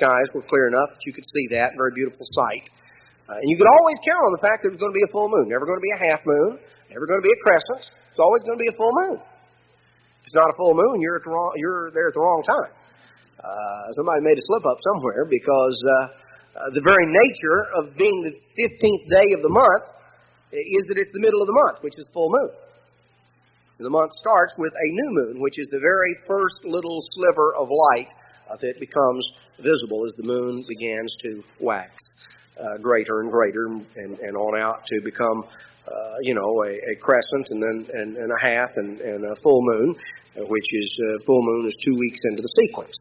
skies were clear enough that you could see that very beautiful sight. And you could always count on the fact that it was going to be a full moon. Never going to be a half moon. Never going to be a crescent. It's always going to be a full moon. If it's not a full moon, you're there at the wrong time. Somebody made a slip up somewhere because the very nature of being the 15th day of the month is that it's the middle of the month, which is full moon. And the month starts with a new moon, which is the very first little sliver of light that becomes visible as the moon begins to wax greater and greater and on out to become a crescent and a half and a full moon, which is full moon is 2 weeks into the sequence.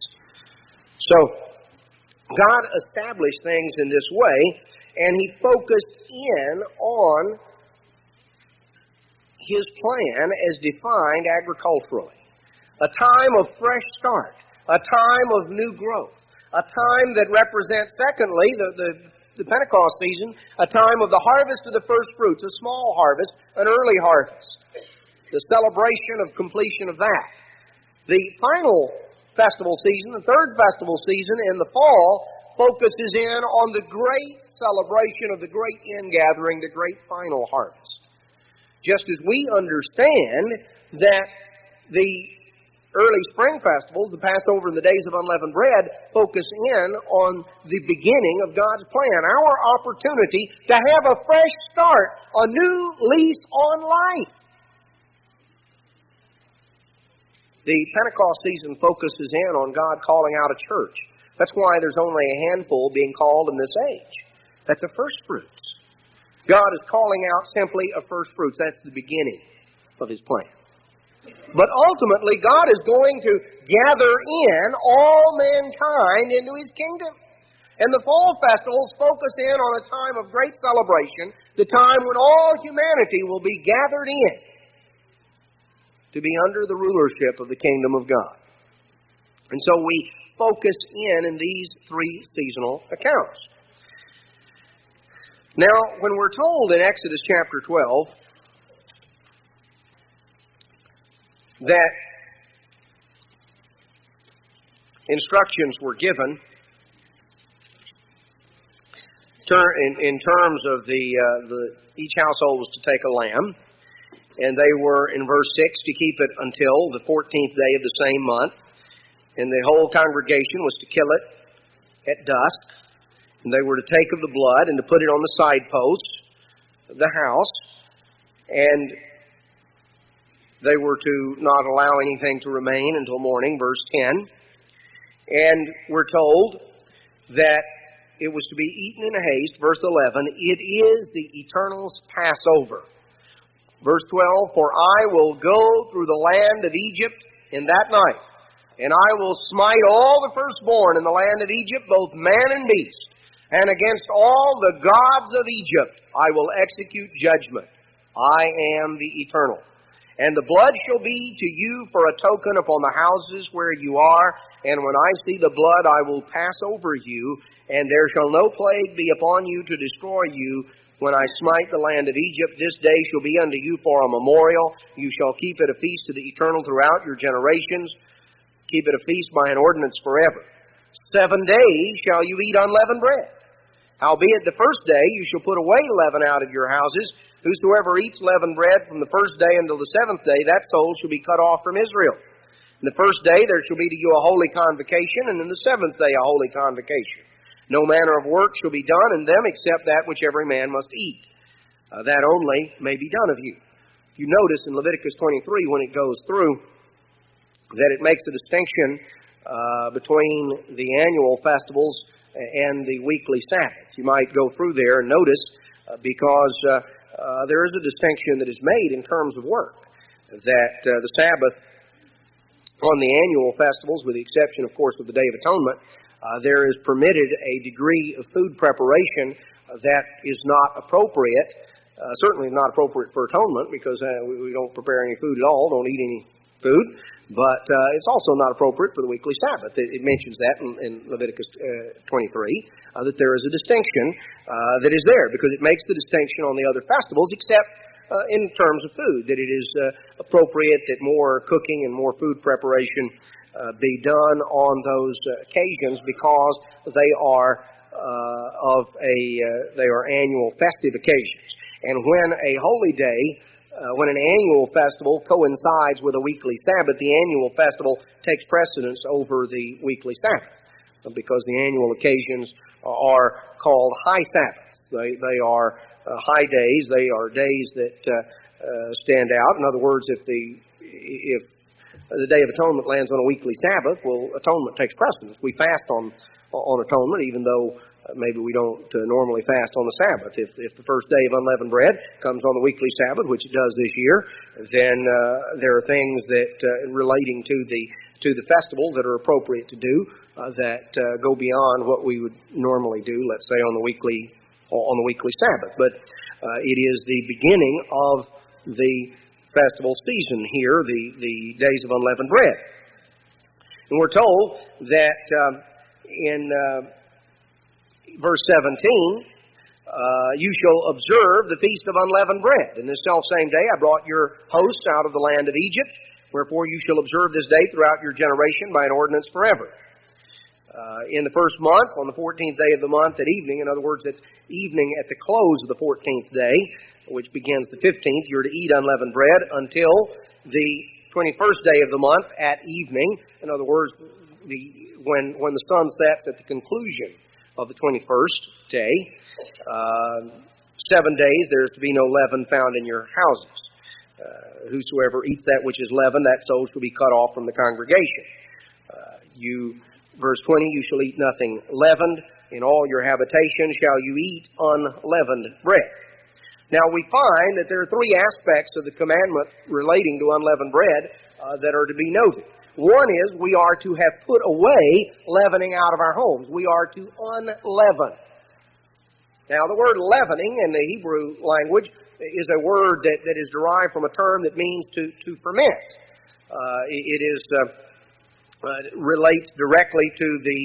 So God established things in this way, and He focused in on His plan as defined agriculturally. A time of fresh start, a time of new growth, a time that represents, secondly, the Pentecost season, a time of the harvest of the first fruits, a small harvest, an early harvest, the celebration of completion of that. The final festival season, the third festival season in the fall, focuses in on the great celebration of the great ingathering, the great final harvest. Just as we understand that the early spring festivals, the Passover and the Days of Unleavened Bread, focus in on the beginning of God's plan, our opportunity to have a fresh start, a new lease on life. The Pentecost season focuses in on God calling out a church. That's why there's only a handful being called in this age. That's the first fruits. God is calling out simply a first fruits. That's the beginning of His plan. But ultimately, God is going to gather in all mankind into His kingdom. And the fall festivals focus in on a time of great celebration, the time when all humanity will be gathered in to be under the rulership of the kingdom of God. And so we focus in these three seasonal accounts. Now, when we're told in Exodus chapter 12 that instructions were given in terms of each household was to take a lamb, and they were, in verse 6, to keep it until the 14th day of the same month, and the whole congregation was to kill it at dusk, and they were to take of the blood and to put it on the side posts of the house, and they were to not allow anything to remain until morning, verse 10. And we're told that it was to be eaten in haste, verse 11. It is the Eternal's Passover. Verse 12, for I will go through the land of Egypt in that night, and I will smite all the firstborn in the land of Egypt, both man and beast. And against all the gods of Egypt I will execute judgment. I am the Eternal. And the blood shall be to you for a token upon the houses where you are. And when I see the blood, I will pass over you, and there shall no plague be upon you to destroy you. When I smite the land of Egypt, this day shall be unto you for a memorial. You shall keep it a feast to the Eternal throughout your generations. Keep it a feast by an ordinance forever. 7 days shall you eat unleavened bread. Howbeit the first day you shall put away leaven out of your houses. Whosoever eats leavened bread from the first day until the seventh day, that soul shall be cut off from Israel. In the first day there shall be to you a holy convocation, and in the seventh day a holy convocation. No manner of work shall be done in them except that which every man must eat. That only may be done of you. You notice in Leviticus 23 when it goes through that it makes a distinction between the annual festivals and the weekly Sabbath. You might go through there and notice because there is a distinction that is made in terms of work. That the Sabbath on the annual festivals, with the exception, of course, of the Day of Atonement, there is permitted a degree of food preparation that is not appropriate. Certainly not appropriate for atonement because we don't prepare any food at all, don't eat any food. But it's also not appropriate for the weekly Sabbath. It mentions that in Leviticus 23, that there is a distinction that is there because it makes the distinction on the other festivals except in terms of food, that it is appropriate that more cooking and more food preparation be done on those occasions because they are they are annual festive occasions. And when a holy day, when an annual festival coincides with a weekly Sabbath, the annual festival takes precedence over the weekly Sabbath because the annual occasions are called high Sabbaths. They are high days. They are days that stand out. In other words, if the Day of Atonement lands on a weekly Sabbath, well, atonement takes precedence. We fast on atonement, even though maybe we don't normally fast on the Sabbath. If the first day of unleavened bread comes on the weekly Sabbath, which it does this year, then there are things that relating to the festival that are appropriate to do that go beyond what we would normally do, let's say on the weekly Sabbath. But it is the beginning of the festival season here, the days of unleavened bread. And we're told that in verse 17, you shall observe the feast of unleavened bread. In this selfsame day I brought your hosts out of the land of Egypt, wherefore you shall observe this day throughout your generation by an ordinance forever. In the first month, on the 14th day of the month at evening, in other words, at evening at the close of the 14th day, which begins the 15th, you're to eat unleavened bread until the 21st day of the month at evening. In other words, when the sun sets at the conclusion of the 21st day, 7 days there's to be no leaven found in your houses. Whosoever eats that which is leavened, that soul shall be cut off from the congregation. Verse 20, you shall eat nothing leavened. In all your habitation shall you eat unleavened bread. Now we find that there are three aspects of the commandment relating to unleavened bread that are to be noted. One is we are to have put away leavening out of our homes. We are to unleaven. Now the word leavening in the Hebrew language is a word that is derived from a term that means to ferment. It relates directly to the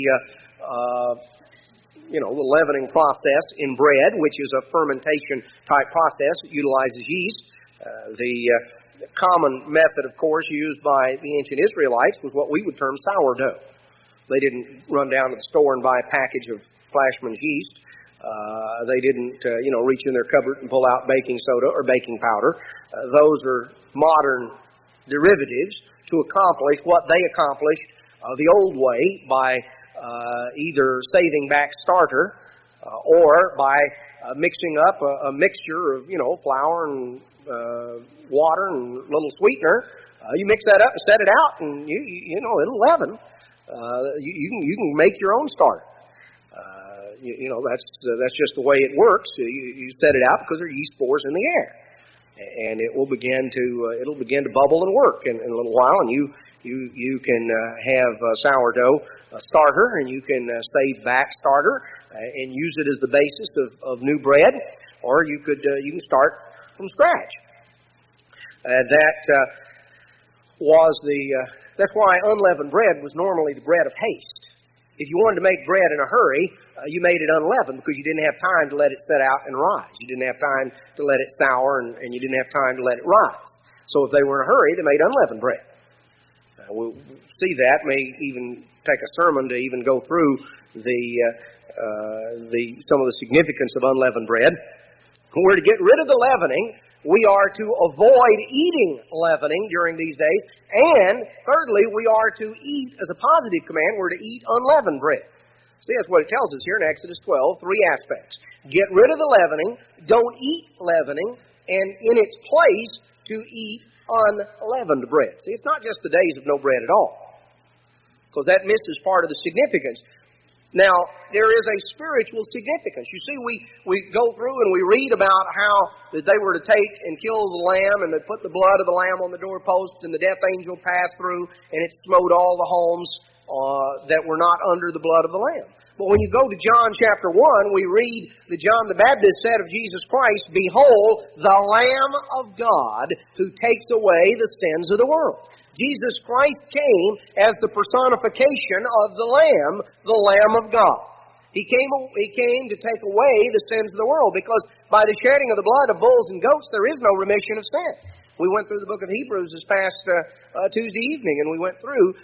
leavening process in bread, which is a fermentation-type process that utilizes yeast. The common method, of course, used by the ancient Israelites was what we would term sourdough. They didn't run down to the store and buy a package of Flashman's yeast. They didn't, reach in their cupboard and pull out baking soda or baking powder. Those are modern derivatives to accomplish what they accomplished the old way by either saving back starter or by mixing up a mixture of, flour and water and a little sweetener. You mix that up and set it out, and it'll leaven. You can make your own starter. That's just the way it works. You set it out because there are yeast spores in the air, and it'll begin to bubble and work in a little while, and you can have sourdough starter, and you can save back starter and use it as the basis of new bread, or you can start from scratch. That's why unleavened bread was normally the bread of haste. If you wanted to make bread in a hurry, you made it unleavened because you didn't have time to let it set out and rise. You didn't have time to let it sour, and you didn't have time to let it rise. So if they were in a hurry, they made unleavened bread. We'll see that. May even take a sermon to even go through some of the significance of unleavened bread. We're to get rid of the leavening. We are to avoid eating leavening during these days. And thirdly, we are to eat, as a positive command, we're to eat unleavened bread. See, that's what it tells us here in Exodus 12, three aspects. Get rid of the leavening, don't eat leavening, and in its place, to eat unleavened bread. See, it's not just the days of no bread at all, because that misses part of the significance. Now, there is a spiritual significance. You see, we go through and we read about how that they were to take and kill the lamb, and they put the blood of the lamb on the doorpost, and the death angel passed through, and it smote all the homes that were not under the blood of the lamb. But when you go to John chapter 1, we read that John the Baptist said of Jesus Christ, "Behold, the Lamb of God who takes away the sins of the world." Jesus Christ came as the personification of the Lamb of God. He came to take away the sins of the world, because by the shedding of the blood of bulls and goats, there is no remission of sin. We went through the book of Hebrews this past Tuesday evening, and we went through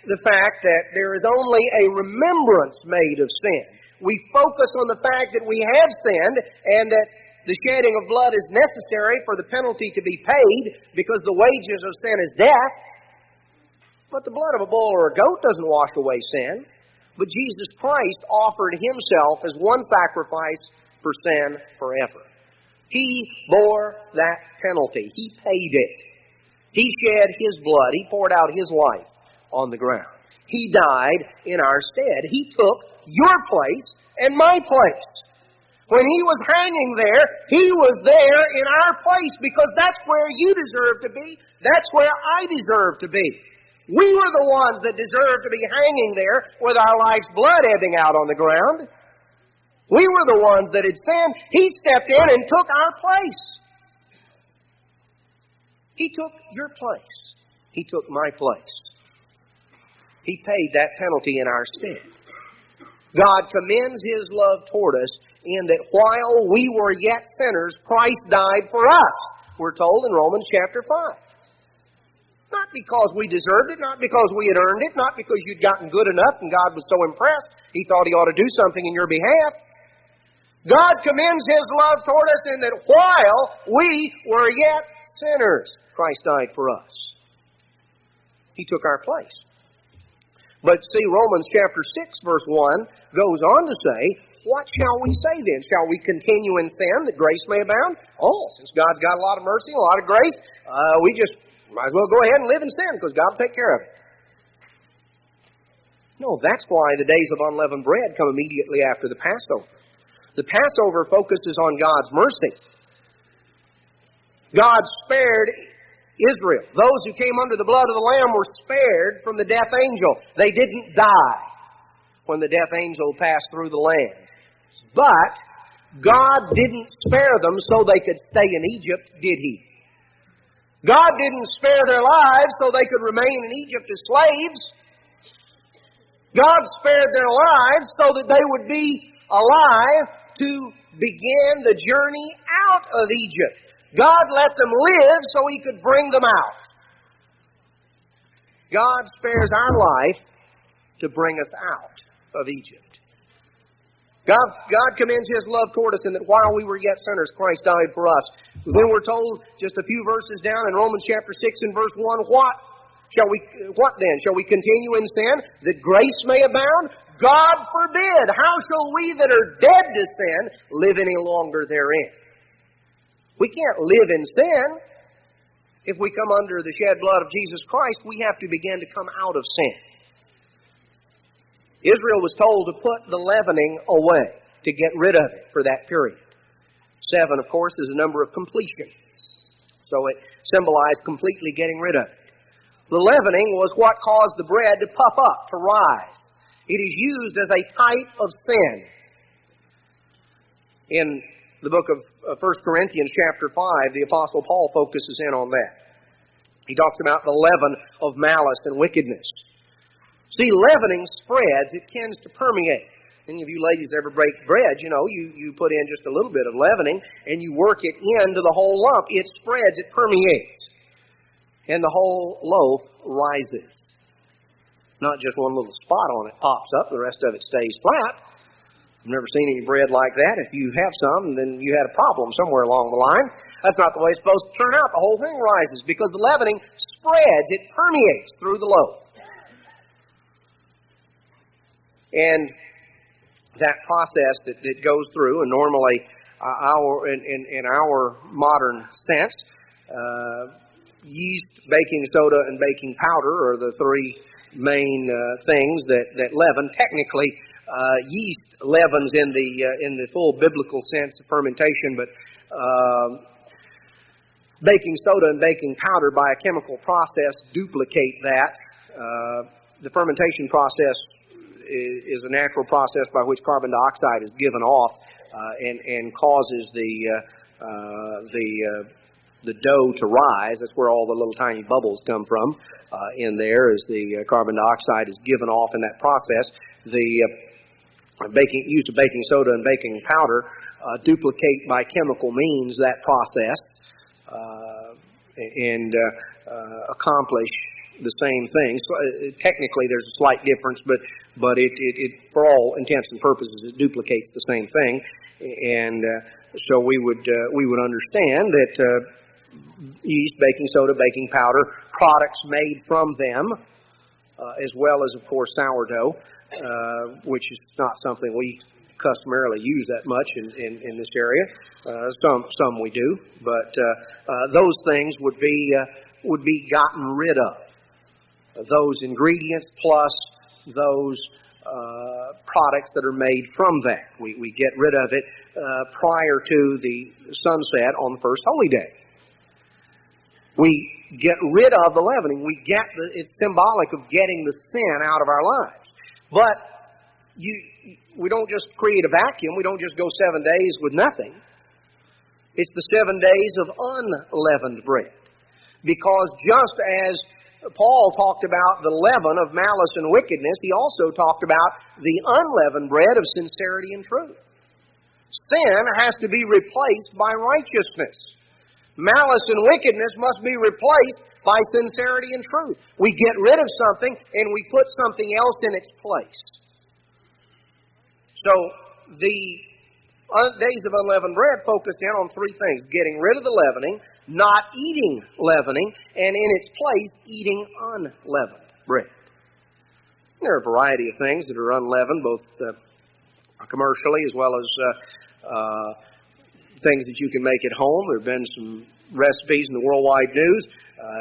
the fact that there is only a remembrance made of sin. We focus on the fact that we have sinned, and that the shedding of blood is necessary for the penalty to be paid, because the wages of sin is death. But the blood of a bull or a goat doesn't wash away sin. But Jesus Christ offered Himself as one sacrifice for sin forever. He bore that penalty. He paid it. He shed His blood. He poured out His life on the ground. He died in our stead. He took your place and my place. When He was hanging there, He was there in our place because that's where you deserve to be. That's where I deserve to be. We were the ones that deserved to be hanging there with our life's blood ebbing out on the ground. We were the ones that had sinned. He stepped in and took our place. He took your place. He took my place. He paid that penalty in our stead. God commends His love toward us in that while we were yet sinners, Christ died for us, we're told in Romans chapter 5. Not because we deserved it, not because we had earned it, not because you'd gotten good enough and God was so impressed He thought He ought to do something in your behalf. God commends His love toward us in that while we were yet sinners, Christ died for us. He took our place. But see, Romans chapter 6 verse 1 goes on to say, what shall we say then? Shall we continue in sin that grace may abound? Oh, since God's got a lot of mercy, a lot of grace, we just might as well go ahead and live in sin because God will take care of it. No, that's why the days of unleavened bread come immediately after the Passover. The Passover focuses on God's mercy. God spared Israel. Those who came under the blood of the Lamb were spared from the death angel. They didn't die when the death angel passed through the land. But God didn't spare them so they could stay in Egypt, did He? God didn't spare their lives so they could remain in Egypt as slaves. God spared their lives so that they would be alive to begin the journey out of Egypt. God let them live so He could bring them out. God spares our life to bring us out of Egypt. God commends His love toward us in that while we were yet sinners, Christ died for us. Then we're told just a few verses down in Romans chapter 6 and verse 1, what then? Shall we continue in sin that grace may abound? God forbid! How shall we that are dead to sin live any longer therein? We can't live in sin. If we come under the shed blood of Jesus Christ, we have to begin to come out of sin. Israel was told to put the leavening away, to get rid of it for that period. 7, of course, is a number of completion. So it symbolized completely getting rid of it. The leavening was what caused the bread to puff up, to rise. It is used as a type of sin. In the book of 1 Corinthians chapter 5, the Apostle Paul focuses in on that. He talks about the leaven of malice and wickedness. See, leavening spreads. It tends to permeate. Any of you ladies ever break bread, you put in just a little bit of leavening and you work it into the whole lump. It spreads, it permeates. And the whole loaf rises. Not just one little spot on it pops up, the rest of it stays flat. I've never seen any bread like that. If you have some, then you had a problem somewhere along the line. That's not the way it's supposed to turn out. The whole thing rises because the leavening spreads. It permeates through the loaf. And that process that goes through, and normally in our modern sense, yeast, baking soda, and baking powder are the three main things that leaven. Technically, yeast leavens in the full biblical sense of fermentation, but baking soda and baking powder by a chemical process duplicate that. The fermentation process is a natural process by which carbon dioxide is given off and causes the dough to rise. That's where all the little tiny bubbles come from. In there as the carbon dioxide is given off in that process. The use of baking soda and baking powder duplicate by chemical means that process and accomplish the same thing. So, technically, there's a slight difference, but it for all intents and purposes, it duplicates the same thing. And so we would understand that yeast, baking soda, baking powder, products made from them, as well as, of course, sourdough, which is not something we customarily use that much in this area. Some we do, but those things would be would be gotten rid of. Those ingredients plus those products that are made from that. We get rid of it prior to the sunset on the first holy day. We get rid of the leavening. It's symbolic of getting the sin out of our lives. But we don't just create a vacuum. We don't just go 7 days with nothing. It's the 7 days of unleavened bread. Because just as Paul talked about the leaven of malice and wickedness, he also talked about the unleavened bread of sincerity and truth. Sin has to be replaced by righteousness. Malice and wickedness must be replaced by sincerity and truth. We get rid of something and we put something else in its place. So the days of unleavened bread focused in on three things: getting rid of the leavening, not eating leavening, and in its place, eating unleavened bread. There are a variety of things that are unleavened, both commercially as well as things that you can make at home. There have been some recipes in the worldwide news.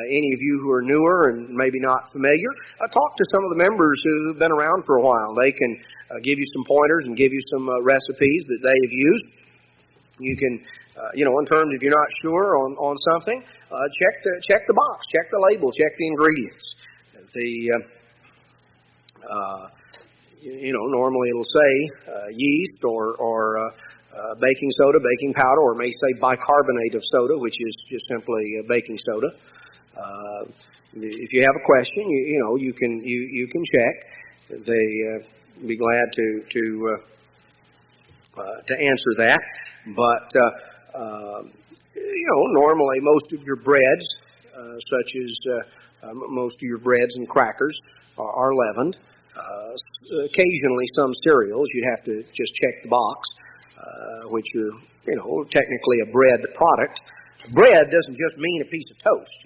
Any of you who are newer and maybe not familiar, talk to some of the members who have been around for a while. They can give you some pointers and give you some recipes that they have used. You can, in terms if you're not sure on something, check the box, check the label, check the ingredients. Normally it'll say yeast or baking soda, baking powder, or it may say bicarbonate of soda, which is just simply baking soda. If you have a question, you can check. They be glad to answer that. But normally most of your breads, such as most of your breads and crackers, are leavened. Occasionally, some cereals you have to just check the box, which are technically a bread product. Bread doesn't just mean a piece of toast.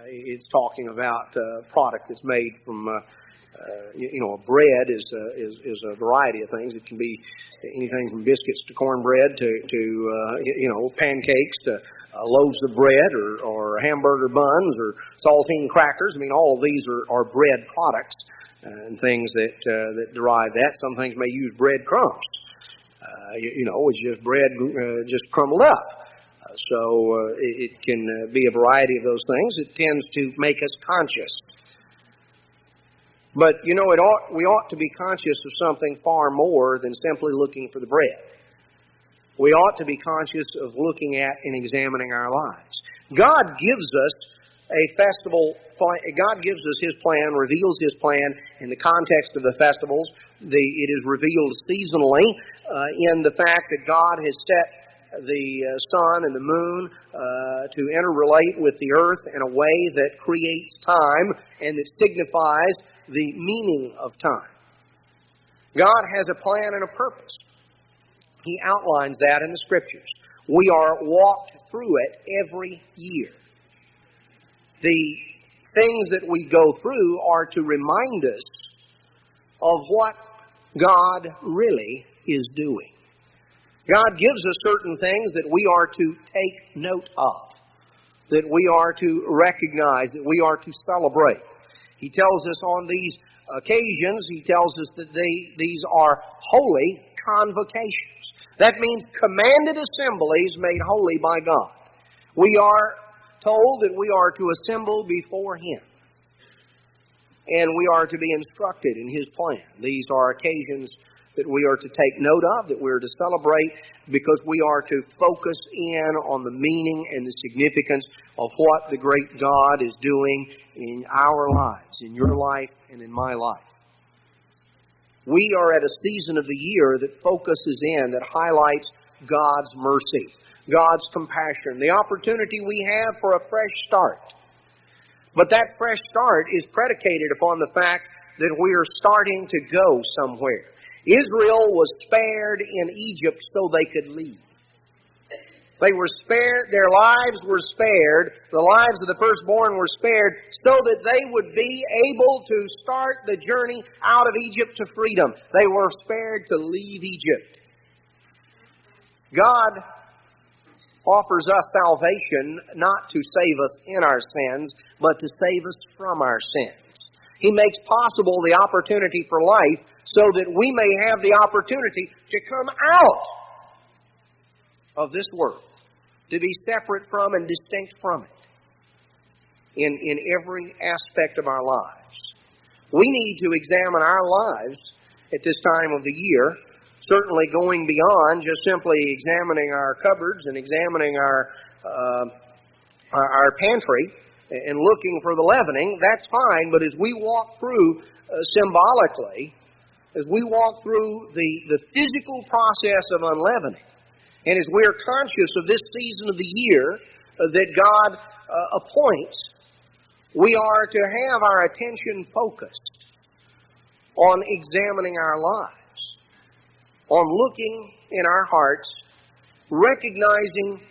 It's talking about a product that's made from. A bread is a variety of things. It can be anything from biscuits to cornbread to pancakes to loaves of bread or hamburger buns or saltine crackers. I mean, all of these are bread products and things that derive that. Some things may use bread crumbs. It's just bread just crumbled up. So it can be a variety of those things. It tends to make us conscious. But, we ought to be conscious of something far more than simply looking for the bread. We ought to be conscious of looking at and examining our lives. God gives us a festival plan. God gives us His plan, reveals His plan in the context of the festivals. It is revealed seasonally in the fact that God has set the sun and the moon to interrelate with the earth in a way that creates time and that signifies the meaning of time. God has a plan and a purpose. He outlines that in the Scriptures. We are walked through it every year. The things that we go through are to remind us of what God really is doing. God gives us certain things that we are to take note of, that we are to recognize, that we are to celebrate. He tells us on these occasions, He tells us that these are holy convocations. That means commanded assemblies made holy by God. We are told that we are to assemble before Him. And we are to be instructed in His plan. These are occasions that we are to take note of, that we are to celebrate, because we are to focus in on the meaning and the significance of what the great God is doing in our lives, in your life and in my life. We are at a season of the year that focuses in, that highlights God's mercy, God's compassion, the opportunity we have for a fresh start. But that fresh start is predicated upon the fact that we are starting to go somewhere. Israel was spared in Egypt so they could leave. They were spared, their lives were spared, the lives of the firstborn were spared so that they would be able to start the journey out of Egypt to freedom. They were spared to leave Egypt. God offers us salvation not to save us in our sins, but to save us from our sins. He makes possible the opportunity for life so that we may have the opportunity to come out of this world, to be separate from and distinct from it in every aspect of our lives. We need to examine our lives at this time of the year, certainly going beyond just simply examining our cupboards and examining our pantry and looking for the leavening. That's fine, but as we walk through symbolically, as we walk through the physical process of unleavening, and as we are conscious of this season of the year that God appoints, we are to have our attention focused on examining our lives, on looking in our hearts, recognizing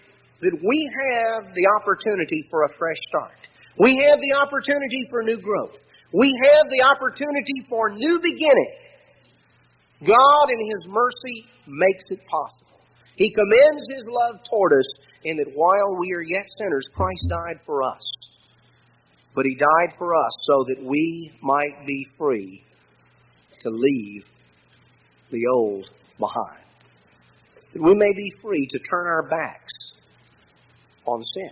that we have the opportunity for a fresh start. We have the opportunity for new growth. We have the opportunity for new beginning. God in His mercy makes it possible. He commends His love toward us in that while we are yet sinners, Christ died for us. But He died for us so that we might be free to leave the old behind. That we may be free to turn our backs on sin.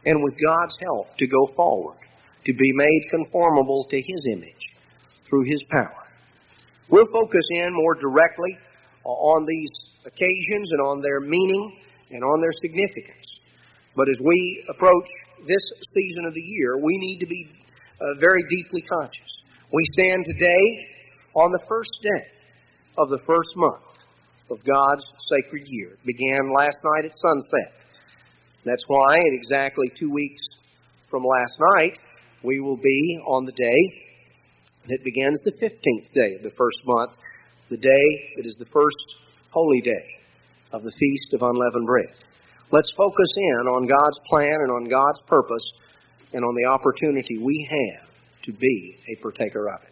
And with God's help to go forward, to be made conformable to His image through His power. We'll focus in more directly on these occasions and on their meaning and on their significance. But as we approach this season of the year, we need to be very deeply conscious. We stand today on the first day of the first month of God's sacred year. It began last night at sunset. That's why at exactly 2 weeks from last night, we will be on the day that begins the 15th day of the first month, the day that is the first holy day of the Feast of Unleavened Bread. Let's focus in on God's plan and on God's purpose and on the opportunity we have to be a partaker of it.